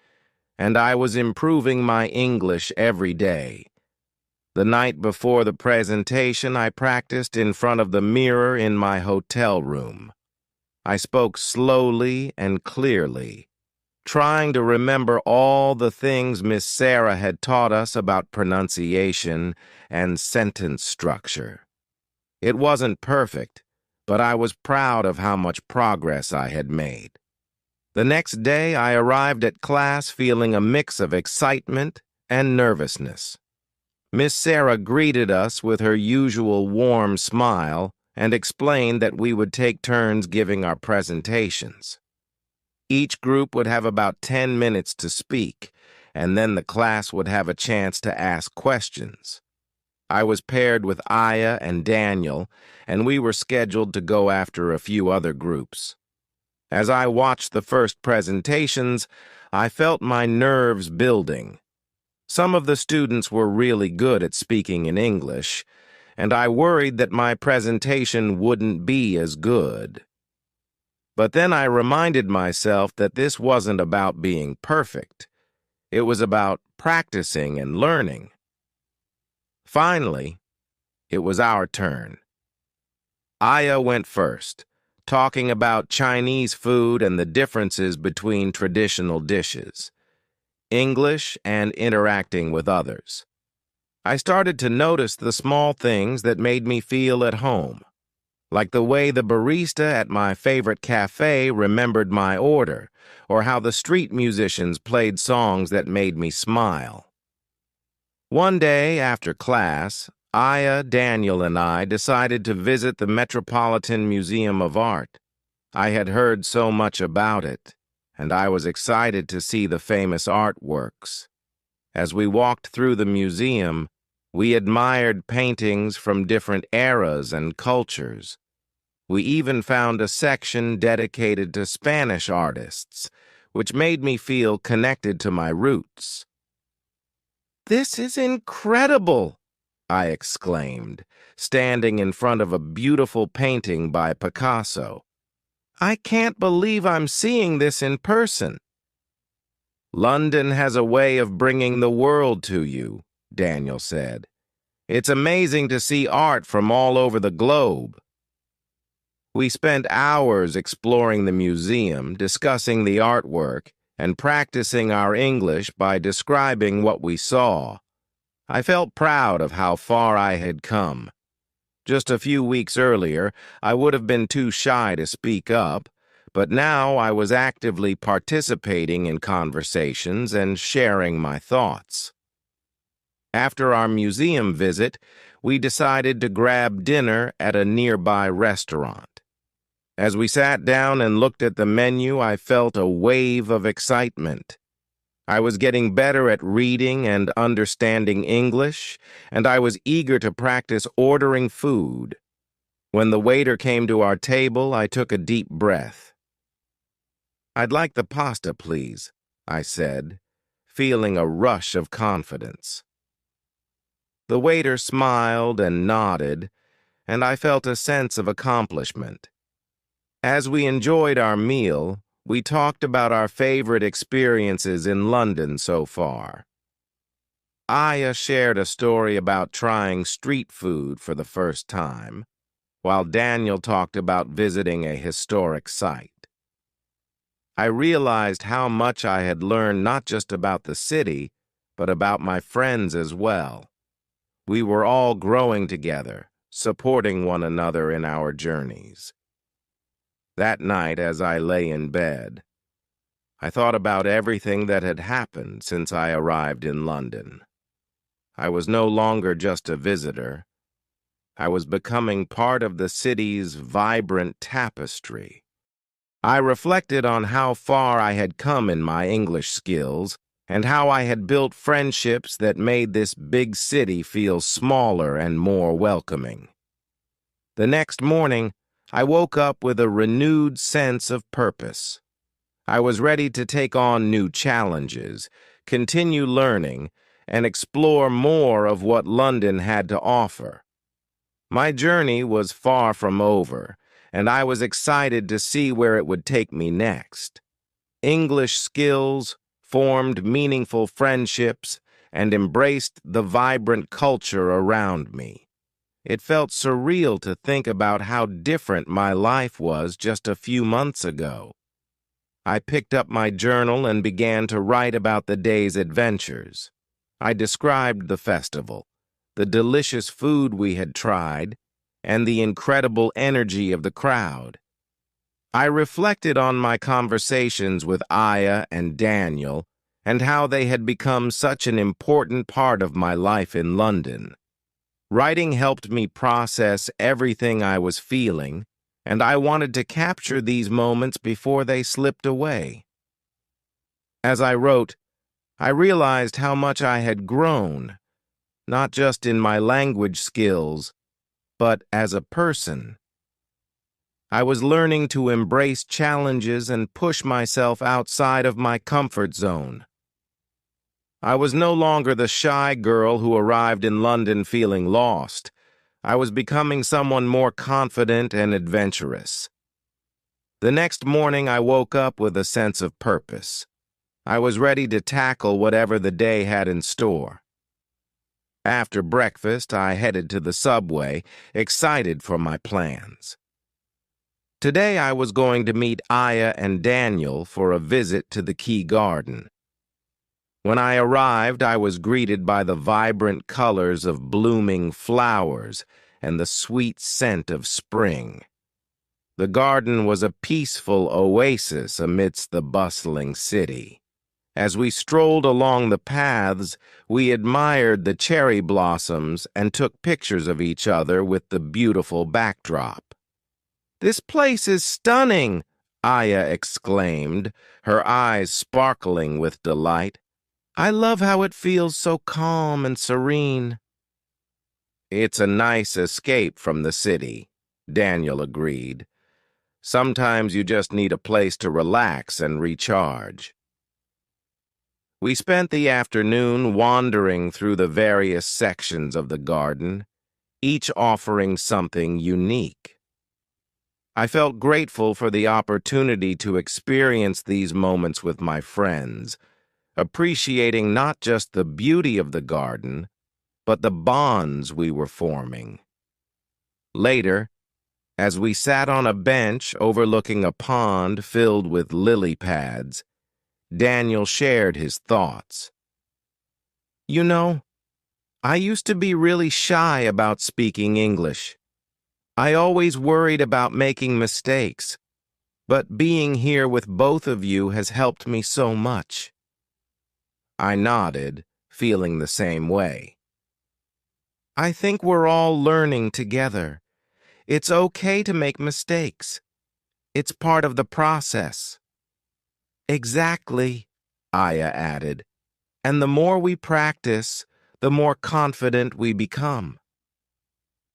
and I was improving my English every day. The night before the presentation, I practiced in front of the mirror in my hotel room. I spoke slowly and clearly, trying to remember all the things Miss Sarah had taught us about pronunciation and sentence structure. It wasn't perfect, but I was proud of how much progress I had made. The next day, I arrived at class feeling a mix of excitement and nervousness. Miss Sarah greeted us with her usual warm smile and explained that we would take turns giving our presentations. Each group would have about 10 minutes to speak, and then the class would have a chance to ask questions. I was paired with Aya and Daniel, and we were scheduled to go after a few other groups. As I watched the first presentations, I felt my nerves building. Some of the students were really good at speaking in English, and I worried that my presentation wouldn't be as good. But then I reminded myself that this wasn't about being perfect. It was about practicing and learning. Finally, it was our turn. Aya went first, talking about Chinese food and the differences between traditional dishes, English, and interacting with others. I started to notice the small things that made me feel at home, like the way the barista at my favorite cafe remembered my order, or how the street musicians played songs that made me smile. One day after class, Aya, Daniel, and I decided to visit the Metropolitan Museum of Art. I had heard so much about it, and I was excited to see the famous artworks. As we walked through the museum, we admired paintings from different eras and cultures. We even found a section dedicated to Spanish artists, which made me feel connected to my roots. "This is incredible!" I exclaimed, standing in front of a beautiful painting by Picasso. "I can't believe I'm seeing this in person." "London has a way of bringing the world to you," Daniel said. "It's amazing to see art from all over the globe." We spent hours exploring the museum, discussing the artwork, and practicing our English by describing what we saw. I felt proud of how far I had come. Just a few weeks earlier, I would have been too shy to speak up, but now I was actively participating in conversations and sharing my thoughts. After our museum visit, we decided to grab dinner at a nearby restaurant. As we sat down and looked at the menu, I felt a wave of excitement. I was getting better at reading and understanding English, and I was eager to practice ordering food. When the waiter came to our table, I took a deep breath. "I'd like the pasta, please," I said, feeling a rush of confidence. The waiter smiled and nodded, and I felt a sense of accomplishment. As we enjoyed our meal, we talked about our favorite experiences in London so far. Aya shared a story about trying street food for the first time, while Daniel talked about visiting a historic site. I realized how much I had learned not just about the city, but about my friends as well. We were all growing together, supporting one another in our journeys. That night, as I lay in bed, I thought about everything that had happened since I arrived in London. I was no longer just a visitor. I was becoming part of the city's vibrant tapestry. I reflected on how far I had come in my English skills and how I had built friendships that made this big city feel smaller and more welcoming. The next morning, I woke up with a renewed sense of purpose. I was ready to take on new challenges, continue learning, and explore more of what London had to offer. My journey was far from over, and I was excited to see where it would take me next. English skills, formed meaningful friendships, and embraced the vibrant culture around me. It felt surreal to think about how different my life was just a few months ago. I picked up my journal and began to write about the day's adventures. I described the festival, the delicious food we had tried, and the incredible energy of the crowd. I reflected on my conversations with Aya and Daniel and how they had become such an important part of my life in London. Writing helped me process everything I was feeling, and I wanted to capture these moments before they slipped away. As I wrote, I realized how much I had grown, not just in my language skills, but as a person. I was learning to embrace challenges and push myself outside of my comfort zone. I was no longer the shy girl who arrived in London feeling lost. I was becoming someone more confident and adventurous. The next morning, I woke up with a sense of purpose. I was ready to tackle whatever the day had in store. After breakfast, I headed to the subway, excited for my plans. Today, I was going to meet Aya and Daniel for a visit to the Kew Garden. When I arrived, I was greeted by the vibrant colors of blooming flowers and the sweet scent of spring. The garden was a peaceful oasis amidst the bustling city. As we strolled along the paths, we admired the cherry blossoms and took pictures of each other with the beautiful backdrop. "This place is stunning," Aya exclaimed, her eyes sparkling with delight. "I love how it feels so calm and serene." "It's a nice escape from the city," Daniel agreed. "Sometimes you just need a place to relax and recharge." We spent the afternoon wandering through the various sections of the garden, each offering something unique. I felt grateful for the opportunity to experience these moments with my friends, appreciating not just the beauty of the garden, but the bonds we were forming. Later, as we sat on a bench overlooking a pond filled with lily pads, Daniel shared his thoughts. "You know, I used to be really shy about speaking English. I always worried about making mistakes, but being here with both of you has helped me so much. I nodded, feeling the same way. I think we're all learning together. It's okay to make mistakes. It's part of the process. Exactly, Aya added. And the more we practice, the more confident we become.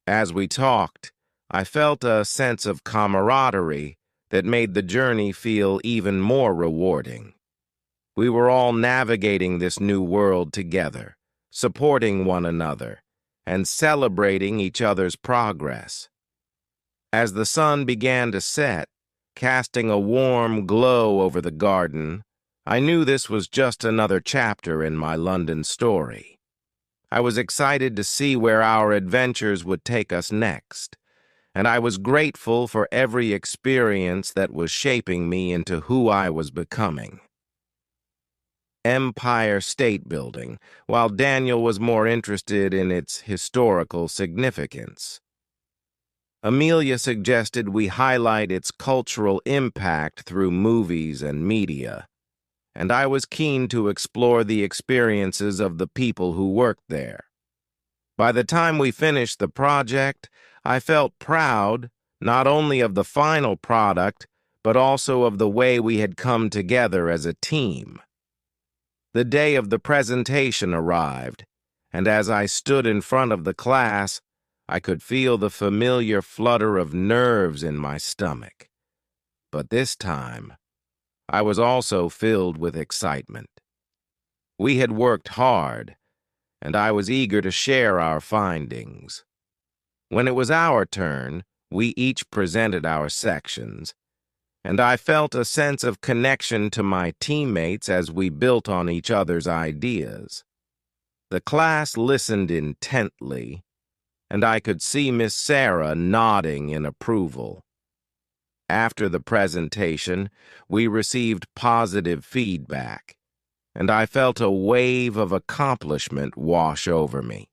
As we talked, I felt a sense of camaraderie that made the journey feel even more rewarding. We were all navigating this new world together, supporting one another, and celebrating each other's progress. As the sun began to set, casting a warm glow over the garden, I knew this was just another chapter in my London story. I was excited to see where our adventures would take us next, and I was grateful for every experience that was shaping me into who I was becoming. Empire State Building, while Daniel was more interested in its historical significance. Amelia suggested we highlight its cultural impact through movies and media, and I was keen to explore the experiences of the people who worked there. By the time we finished the project, I felt proud not only of the final product, but also of the way we had come together as a team. The day of the presentation arrived, and as I stood in front of the class, I could feel the familiar flutter of nerves in my stomach. But this time, I was also filled with excitement. We had worked hard, and I was eager to share our findings. When it was our turn, we each presented our sections, and I felt a sense of connection to my teammates as we built on each other's ideas. The class listened intently, and I could see Miss Sarah nodding in approval. After the presentation, we received positive feedback, and I felt a wave of accomplishment wash over me.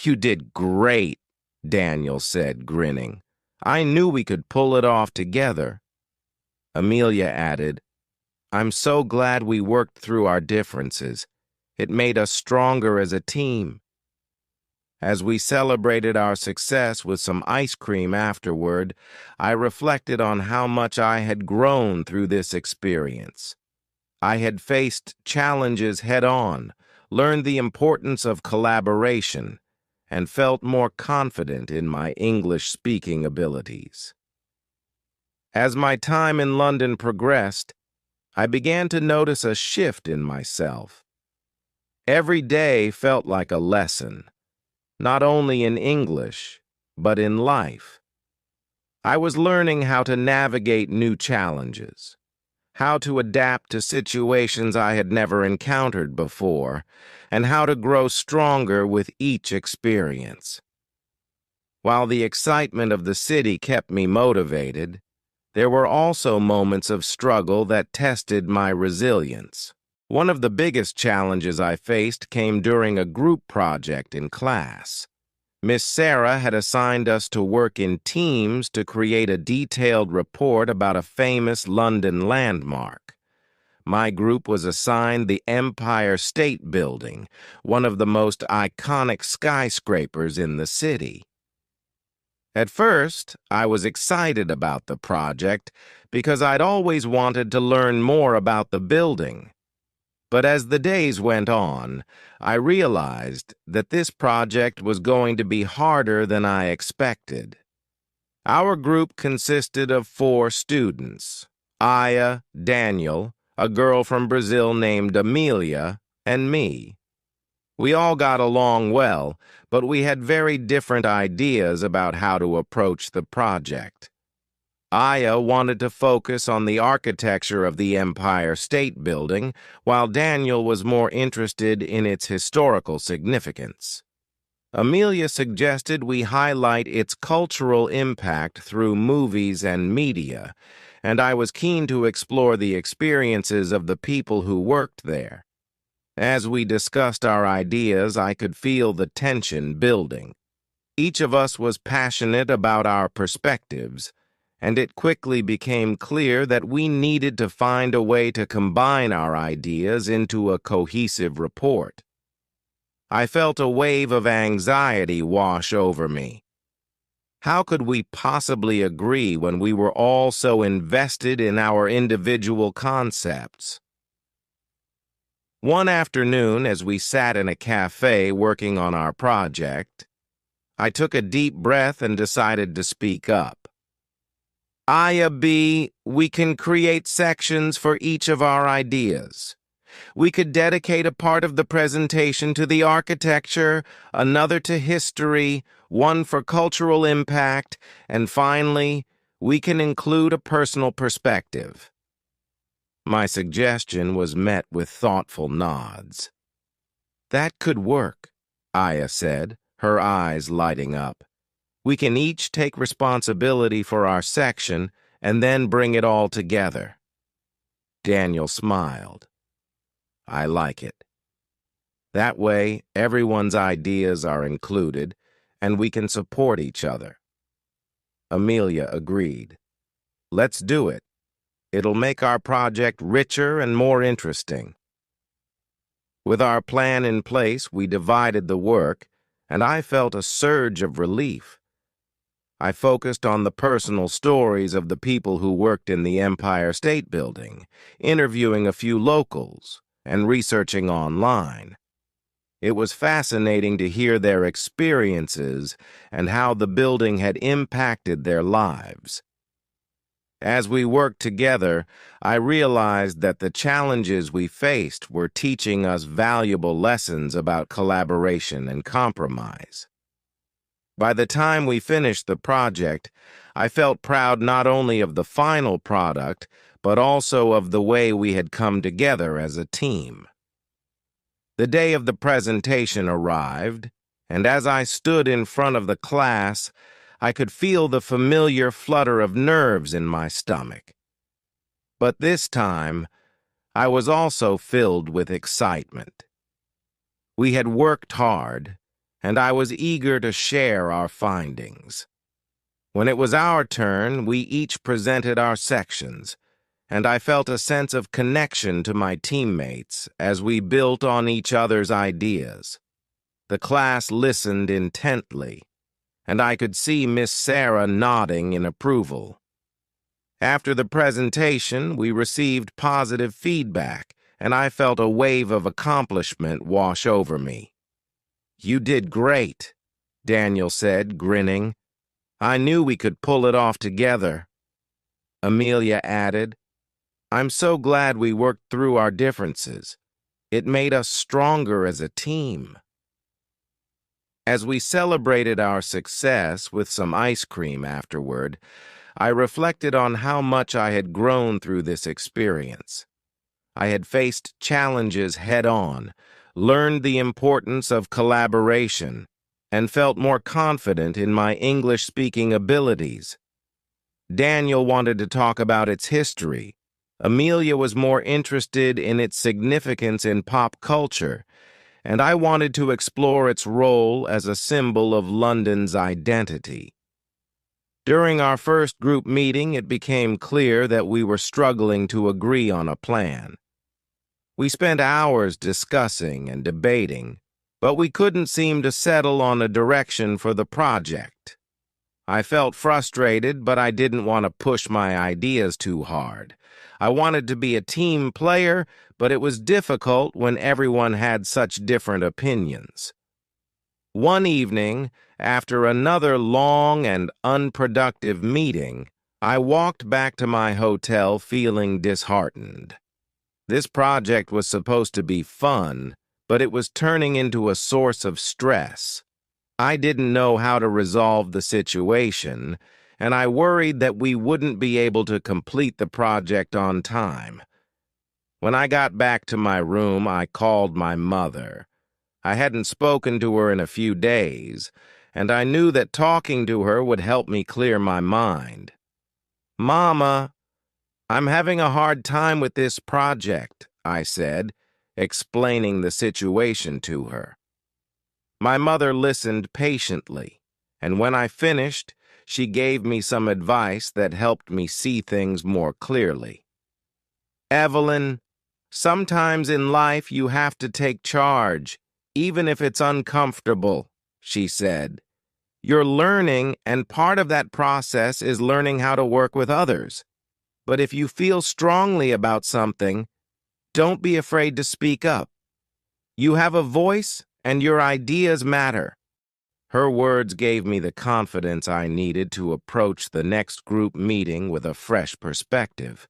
"You did great," Daniel said, grinning. "I knew we could pull it off together." Amelia added, "I'm so glad we worked through our differences. It made us stronger as a team." As we celebrated our success with some ice cream afterward, I reflected on how much I had grown through this experience. I had faced challenges head-on, learned the importance of collaboration, and felt more confident in my English-speaking abilities. As my time in London progressed, I began to notice a shift in myself. Every day felt like a lesson, not only in English, but in life. I was learning how to navigate new challenges, how to adapt to situations I had never encountered before, and how to grow stronger with each experience. While the excitement of the city kept me motivated, there were also moments of struggle that tested my resilience. One of the biggest challenges I faced came during a group project in class. Miss Sarah had assigned us to work in teams to create a detailed report about a famous London landmark. My group was assigned the Empire State Building, one of the most iconic skyscrapers in the city. At first, I was excited about the project because I'd always wanted to learn more about the building. But as the days went on, I realized that this project was going to be harder than I expected. Our group consisted of 4 students: Aya, Daniel, a girl from Brazil named Amelia, and me. We all got along well, but we had very different ideas about how to approach the project. Aya wanted to focus on the architecture of the Empire State Building, while Daniel was more interested in its historical significance. Amelia suggested we highlight its cultural impact through movies and media, and I was keen to explore the experiences of the people who worked there. As we discussed our ideas, I could feel the tension building. Each of us was passionate about our perspectives, and it quickly became clear that we needed to find a way to combine our ideas into a cohesive report. I felt a wave of anxiety wash over me. How could we possibly agree when we were all so invested in our individual concepts? One afternoon, as we sat in a cafe working on our project, I took a deep breath and decided to speak up. Aya B, we can create sections for each of our ideas. We could dedicate a part of the presentation to the architecture, another to history, one for cultural impact, and finally, we can include a personal perspective. My suggestion was met with thoughtful nods. That could work, Aya said, her eyes lighting up. We can each take responsibility for our section and then bring it all together. Daniel smiled. I like it. That way, everyone's ideas are included, and we can support each other. Amelia agreed. Let's do it. It'll make our project richer and more interesting. With our plan in place, we divided the work, and I felt a surge of relief. I focused on the personal stories of the people who worked in the Empire State Building, interviewing a few locals, and researching online. It was fascinating to hear their experiences and how the building had impacted their lives. As we worked together, I realized that the challenges we faced were teaching us valuable lessons about collaboration and compromise. By the time we finished the project, I felt proud not only of the final product, but also of the way we had come together as a team. The day of the presentation arrived, and as I stood in front of the class, I could feel the familiar flutter of nerves in my stomach. But this time, I was also filled with excitement. We had worked hard, and I was eager to share our findings. When it was our turn, we each presented our sections, and I felt a sense of connection to my teammates as we built on each other's ideas. The class listened intently, and I could see Miss Sarah nodding in approval. After the presentation, we received positive feedback, and I felt a wave of accomplishment wash over me. You did great, Daniel said, grinning. I knew we could pull it off together. Amelia added, I'm so glad we worked through our differences. It made us stronger as a team. As we celebrated our success with some ice cream afterward, I reflected on how much I had grown through this experience. I had faced challenges head-on, learned the importance of collaboration, and felt more confident in my English-speaking abilities. Daniel wanted to talk about its history. Amelia was more interested in its significance in pop culture, and I wanted to explore its role as a symbol of London's identity. During our first group meeting, it became clear that we were struggling to agree on a plan. We spent hours discussing and debating, but we couldn't seem to settle on a direction for the project. I felt frustrated, but I didn't want to push my ideas too hard. I wanted to be a team player, but it was difficult when everyone had such different opinions. One evening, after another long and unproductive meeting, I walked back to my hotel feeling disheartened. This project was supposed to be fun, but it was turning into a source of stress. I didn't know how to resolve the situation, and I worried that we wouldn't be able to complete the project on time. When I got back to my room, I called my mother. I hadn't spoken to her in a few days, and I knew that talking to her would help me clear my mind. Mama, I'm having a hard time with this project, I said. explaining the situation to her. My mother listened patiently, and when I finished, she gave me some advice that helped me see things more clearly. Evelyn, sometimes in life you have to take charge, even if it's uncomfortable, she said. You're learning, and part of that process is learning how to work with others. But if you feel strongly about something, don't be afraid to speak up. You have a voice, and your ideas matter. Her words gave me the confidence I needed to approach the next group meeting with a fresh perspective.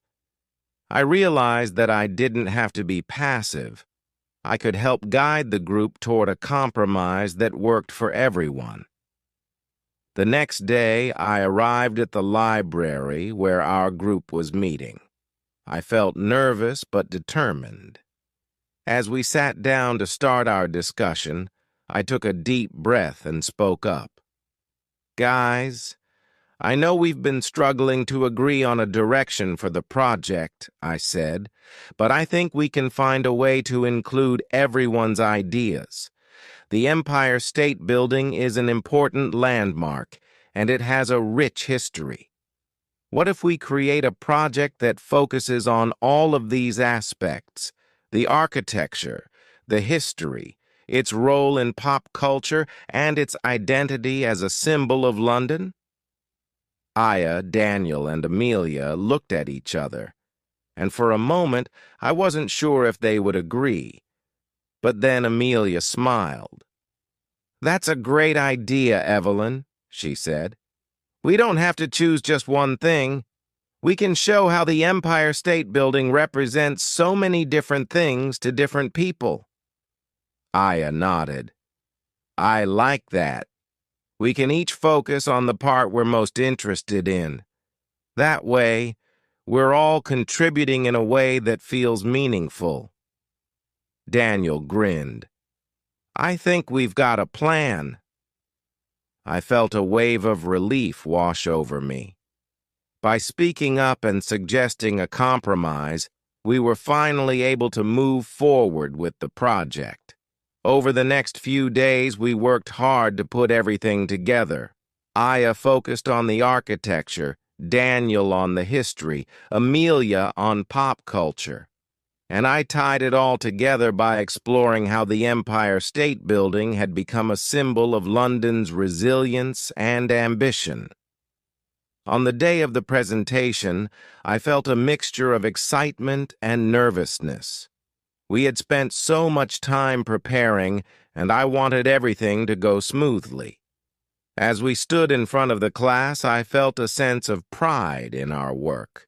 I realized that I didn't have to be passive. I could help guide the group toward a compromise that worked for everyone. The next day, I arrived at the library where our group was meeting. I felt nervous but determined. As we sat down to start our discussion, I took a deep breath and spoke up. Guys, I know we've been struggling to agree on a direction for the project, I said, but I think we can find a way to include everyone's ideas. The Empire State Building is an important landmark, and it has a rich history. What if we create a project that focuses on all of these aspects? The architecture, the history, its role in pop culture, and its identity as a symbol of London? Aya, Daniel, and Amelia looked at each other, and for a moment I wasn't sure if they would agree. But then Amelia smiled. "That's a great idea, Evelyn," she said. "We don't have to choose just one thing. We can show how the Empire State Building represents so many different things to different people." Aya nodded. "I like that. We can each focus on the part we're most interested in. That way, we're all contributing in a way that feels meaningful." Daniel grinned. "I think we've got a plan." I felt a wave of relief wash over me. By speaking up and suggesting a compromise, we were finally able to move forward with the project. Over the next few days, we worked hard to put everything together. Aya focused on the architecture, Daniel on the history, Amelia on pop culture. And I tied it all together by exploring how the Empire State Building had become a symbol of London's resilience and ambition. On the day of the presentation, I felt a mixture of excitement and nervousness. We had spent so much time preparing, and I wanted everything to go smoothly. As we stood in front of the class, I felt a sense of pride in our work.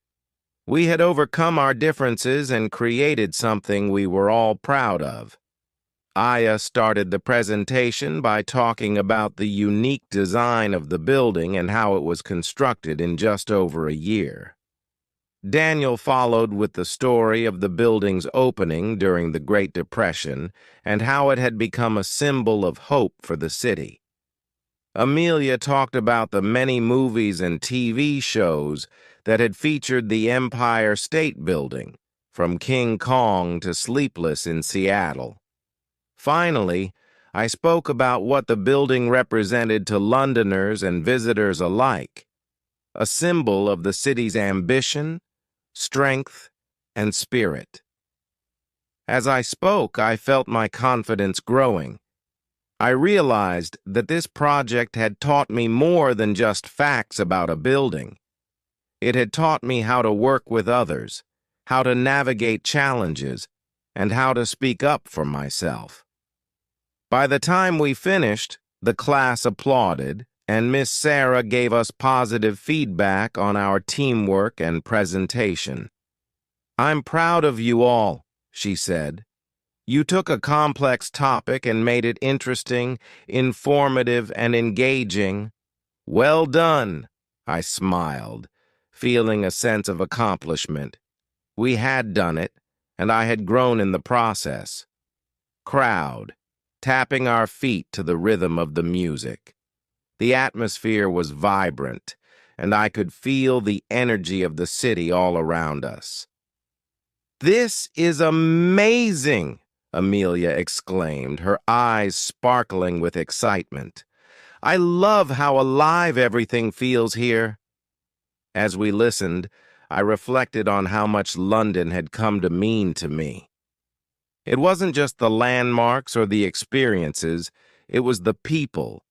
We had overcome our differences and created something we were all proud of. Aya started the presentation by talking about the unique design of the building and how it was constructed in just over a year. Daniel followed with the story of the building's opening during the Great Depression and how it had become a symbol of hope for the city. Amelia talked about the many movies and TV shows that had featured the Empire State Building, from King Kong to Sleepless in Seattle. Finally, I spoke about what the building represented to Londoners and visitors alike, a symbol of the city's ambition, strength, and spirit. As I spoke, I felt my confidence growing. I realized that this project had taught me more than just facts about a building. It had taught me how to work with others, how to navigate challenges, and how to speak up for myself. By the time we finished, the class applauded, and Miss Sarah gave us positive feedback on our teamwork and presentation. "I'm proud of you all," she said. "You took a complex topic and made it interesting, informative, and engaging." "Well done," I smiled, feeling a sense of accomplishment. We had done it, and I had grown in the process. Crowd, tapping our feet to the rhythm of the music. The atmosphere was vibrant, and I could feel the energy of the city all around us. "This is amazing," Amelia exclaimed, her eyes sparkling with excitement. I love how alive everything feels here. As we listened, I reflected on how much London had come to mean to me. It wasn't just the landmarks or the experiences, it was the people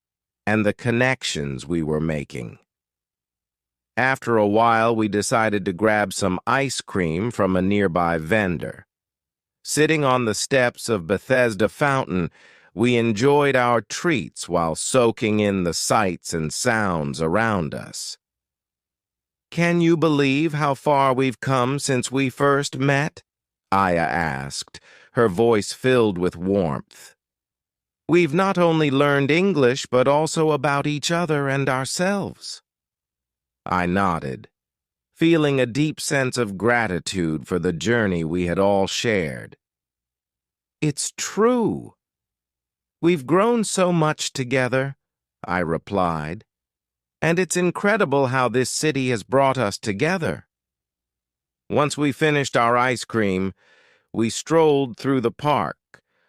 and the connections we were making. After a while, we decided to grab some ice cream from a nearby vendor. Sitting on the steps of Bethesda Fountain, we enjoyed our treats while soaking in the sights and sounds around us. Can you believe how far we've come since we first met? Aya asked, her voice filled with warmth. We've not only learned English, but also about each other and ourselves. I nodded, feeling a deep sense of gratitude for the journey we had all shared. It's true. We've grown so much together, I replied, and it's incredible how this city has brought us together. Once we finished our ice cream, we strolled through the park,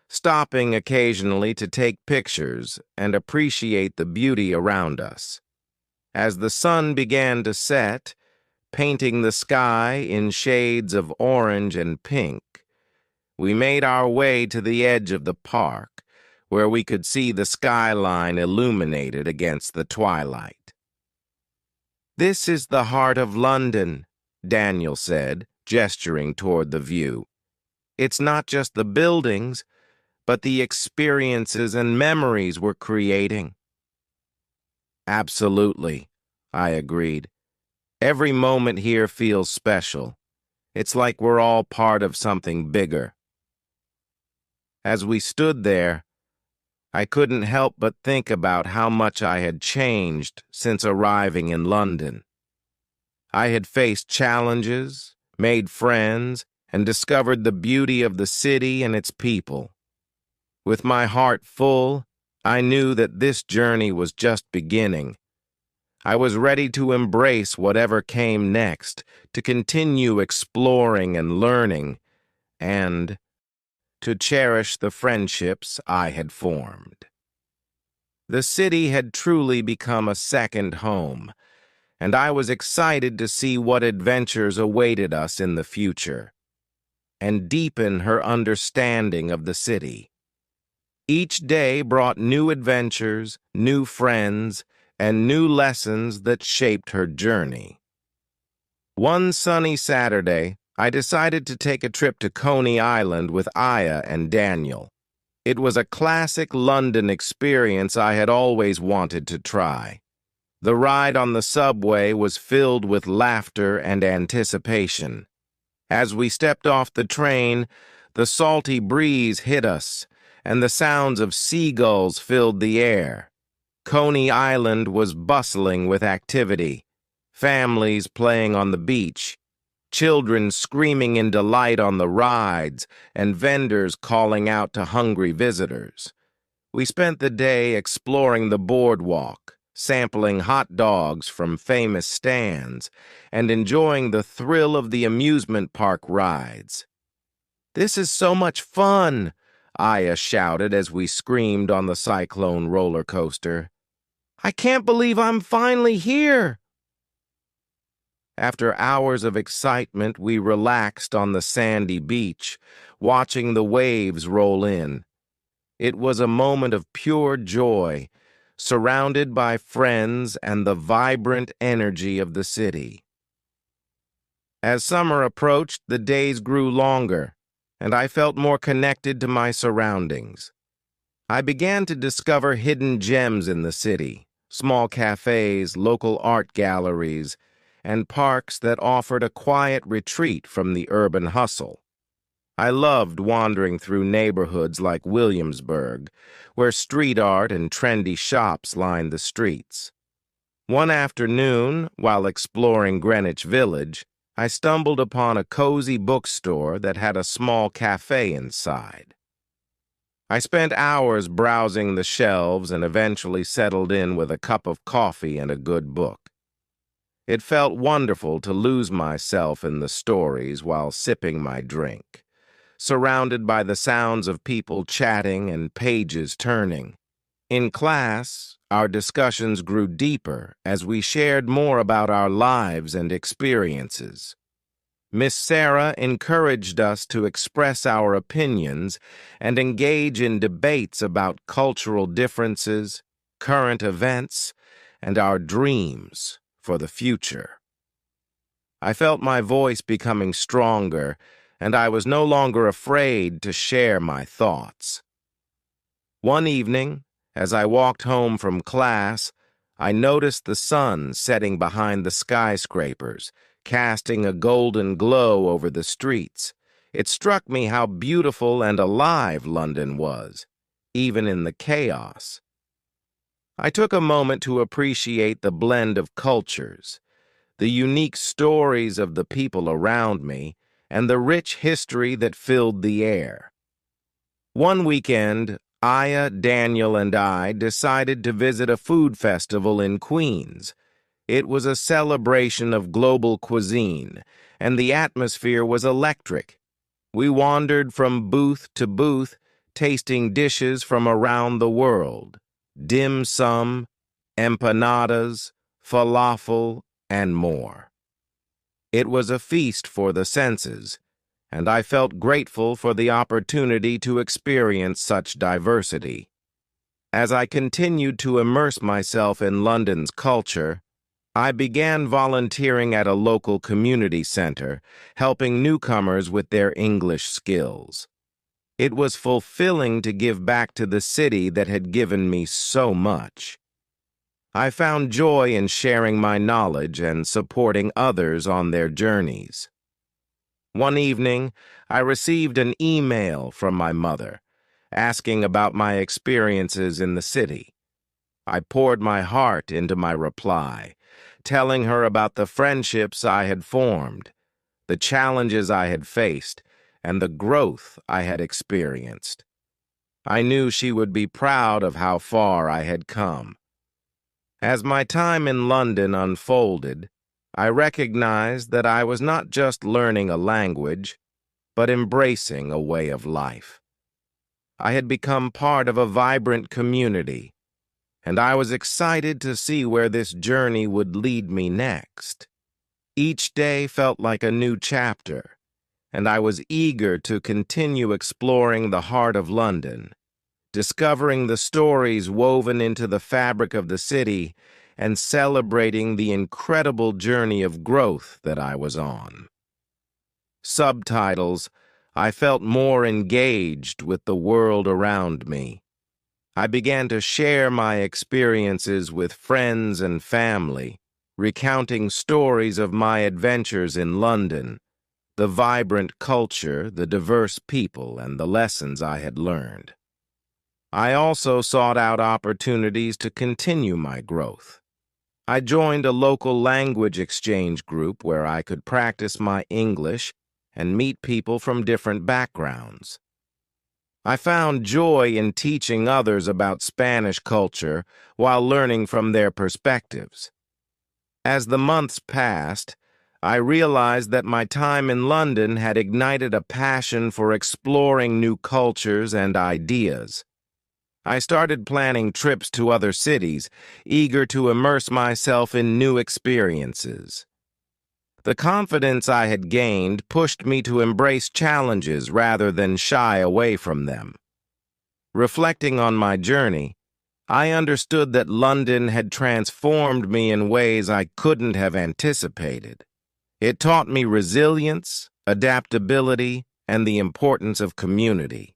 stopping occasionally to take pictures and appreciate the beauty around us. As the sun began to set, painting the sky in shades of orange and pink, we made our way to the edge of the park, where we could see the skyline illuminated against the twilight. This is the heart of London, Daniel said, gesturing toward the view. It's not just the buildings, but the experiences and memories we're creating. Absolutely, I agreed. Every moment here feels special. It's like we're all part of something bigger. As we stood there, I couldn't help but think about how much I had changed since arriving in London. I had faced challenges, made friends, and discovered the beauty of the city and its people. With my heart full, I knew that this journey was just beginning. I was ready to embrace whatever came next, to continue exploring and learning, and to cherish the friendships I had formed. The city had truly become a second home, and I was excited to see what adventures awaited us in the future, and deepen her understanding of the city. Each day brought new adventures, new friends, and new lessons that shaped her journey. One sunny Saturday, I decided to take a trip to Coney Island with Aya and Daniel. It was a classic London experience I had always wanted to try. The ride on the subway was filled with laughter and anticipation. As we stepped off the train, the salty breeze hit us, and the sounds of seagulls filled the air. Coney Island was bustling with activity, families playing on the beach, children screaming in delight on the rides, and vendors calling out to hungry visitors. We spent the day exploring the boardwalk, sampling hot dogs from famous stands, and enjoying the thrill of the amusement park rides. This is so much fun, Aya shouted as we screamed on the Cyclone roller coaster. I can't believe I'm finally here. After hours of excitement, we relaxed on the sandy beach, watching the waves roll in. It was a moment of pure joy, surrounded by friends and the vibrant energy of the city. As summer approached, the days grew longer, and I felt more connected to my surroundings. I began to discover hidden gems in the city, small cafes, local art galleries, and parks that offered a quiet retreat from the urban hustle. I loved wandering through neighborhoods like Williamsburg, where street art and trendy shops lined the streets. One afternoon, while exploring Greenwich Village, I stumbled upon a cozy bookstore that had a small cafe inside. I spent hours browsing the shelves and eventually settled in with a cup of coffee and a good book. It felt wonderful to lose myself in the stories while sipping my drink, surrounded by the sounds of people chatting and pages turning. In class, our discussions grew deeper as we shared more about our lives and experiences. Miss Sarah encouraged us to express our opinions and engage in debates about cultural differences, current events, and our dreams for the future. I felt my voice becoming stronger, and I was no longer afraid to share my thoughts. One evening, as I walked home from class, I noticed the sun setting behind the skyscrapers, casting a golden glow over the streets. It struck me how beautiful and alive London was, even in the chaos. I took a moment to appreciate the blend of cultures, the unique stories of the people around me, and the rich history that filled the air. One weekend, Aya, Daniel, and I decided to visit a food festival in Queens. It was a celebration of global cuisine, and the atmosphere was electric. We wandered from booth to booth, tasting dishes from around the world: dim sum, empanadas, falafel, and more. It was a feast for the senses, and I felt grateful for the opportunity to experience such diversity. As I continued to immerse myself in London's culture, I began volunteering at a local community center, helping newcomers with their English skills. It was fulfilling to give back to the city that had given me so much. I found joy in sharing my knowledge and supporting others on their journeys. One evening, I received an email from my mother, asking about my experiences in the city. I poured my heart into my reply, telling her about the friendships I had formed, the challenges I had faced, and the growth I had experienced. I knew she would be proud of how far I had come. As my time in London unfolded, I recognized that I was not just learning a language, but embracing a way of life. I had become part of a vibrant community, and I was excited to see where this journey would lead me next. Each day felt like a new chapter, and I was eager to continue exploring the heart of London, discovering the stories woven into the fabric of the city, and celebrating the incredible journey of growth that I was on. Subtitles, I felt more engaged with the world around me. I began to share my experiences with friends and family, recounting stories of my adventures in London, the vibrant culture, the diverse people, and the lessons I had learned. I also sought out opportunities to continue my growth. I joined a local language exchange group where I could practice my English and meet people from different backgrounds. I found joy in teaching others about Spanish culture while learning from their perspectives. As the months passed, I realized that my time in London had ignited a passion for exploring new cultures and ideas. I started planning trips to other cities, eager to immerse myself in new experiences. The confidence I had gained pushed me to embrace challenges rather than shy away from them. Reflecting on my journey, I understood that London had transformed me in ways I couldn't have anticipated. It taught me resilience, adaptability, and the importance of community.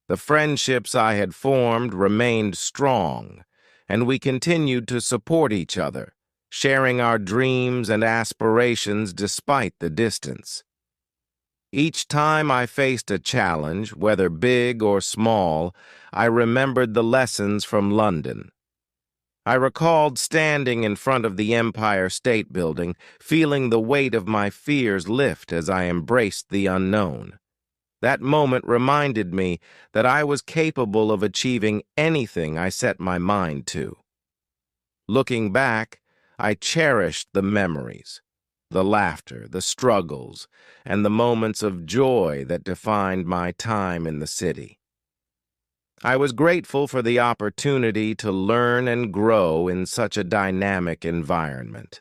The friendships I had formed remained strong, and we continued to support each other, sharing our dreams and aspirations despite the distance. Each time I faced a challenge, whether big or small, I remembered the lessons from London. I recalled standing in front of the Empire State Building, feeling the weight of my fears lift as I embraced the unknown. That moment reminded me that I was capable of achieving anything I set my mind to. Looking back, I cherished the memories, the laughter, the struggles, and the moments of joy that defined my time in the city. I was grateful for the opportunity to learn and grow in such a dynamic environment.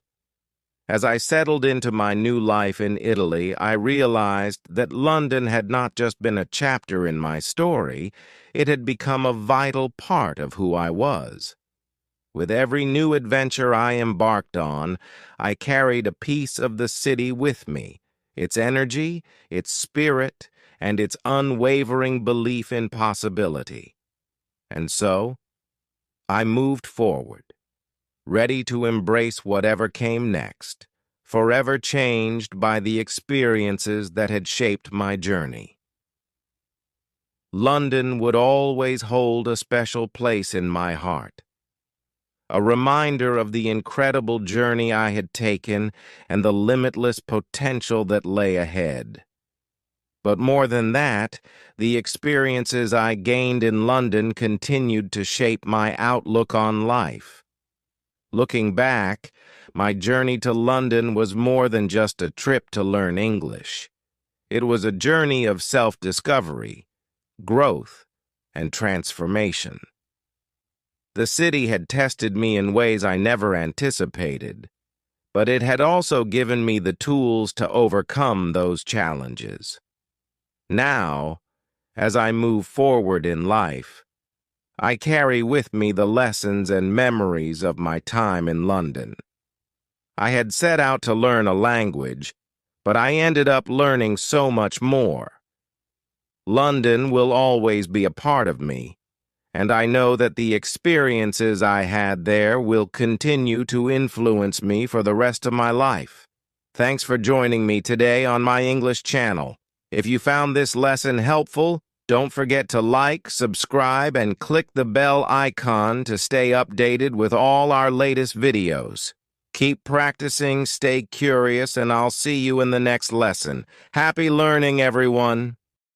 As I settled into my new life in Italy, I realized that London had not just been a chapter in my story, it had become a vital part of who I was. With every new adventure I embarked on, I carried a piece of the city with me, its energy, its spirit, and its unwavering belief in possibility. And so, I moved forward, ready to embrace whatever came next, forever changed by the experiences that had shaped my journey. London would always hold a special place in my heart, a reminder of the incredible journey I had taken and the limitless potential that lay ahead. But more than that, the experiences I gained in London continued to shape my outlook on life. Looking back, my journey to London was more than just a trip to learn English. It was a journey of self-discovery, growth, and transformation. The city had tested me in ways I never anticipated, but it had also given me the tools to overcome those challenges. Now, as I move forward in life, I carry with me the lessons and memories of my time in London. I had set out to learn a language, but I ended up learning so much more. London will always be a part of me, and I know that the experiences I had there will continue to influence me for the rest of my life. Thanks for joining me today on my English channel. If you found this lesson helpful, don't forget to like, subscribe, and click the bell icon to stay updated with all our latest videos. Keep practicing, stay curious, and I'll see you in the next lesson. Happy learning, everyone!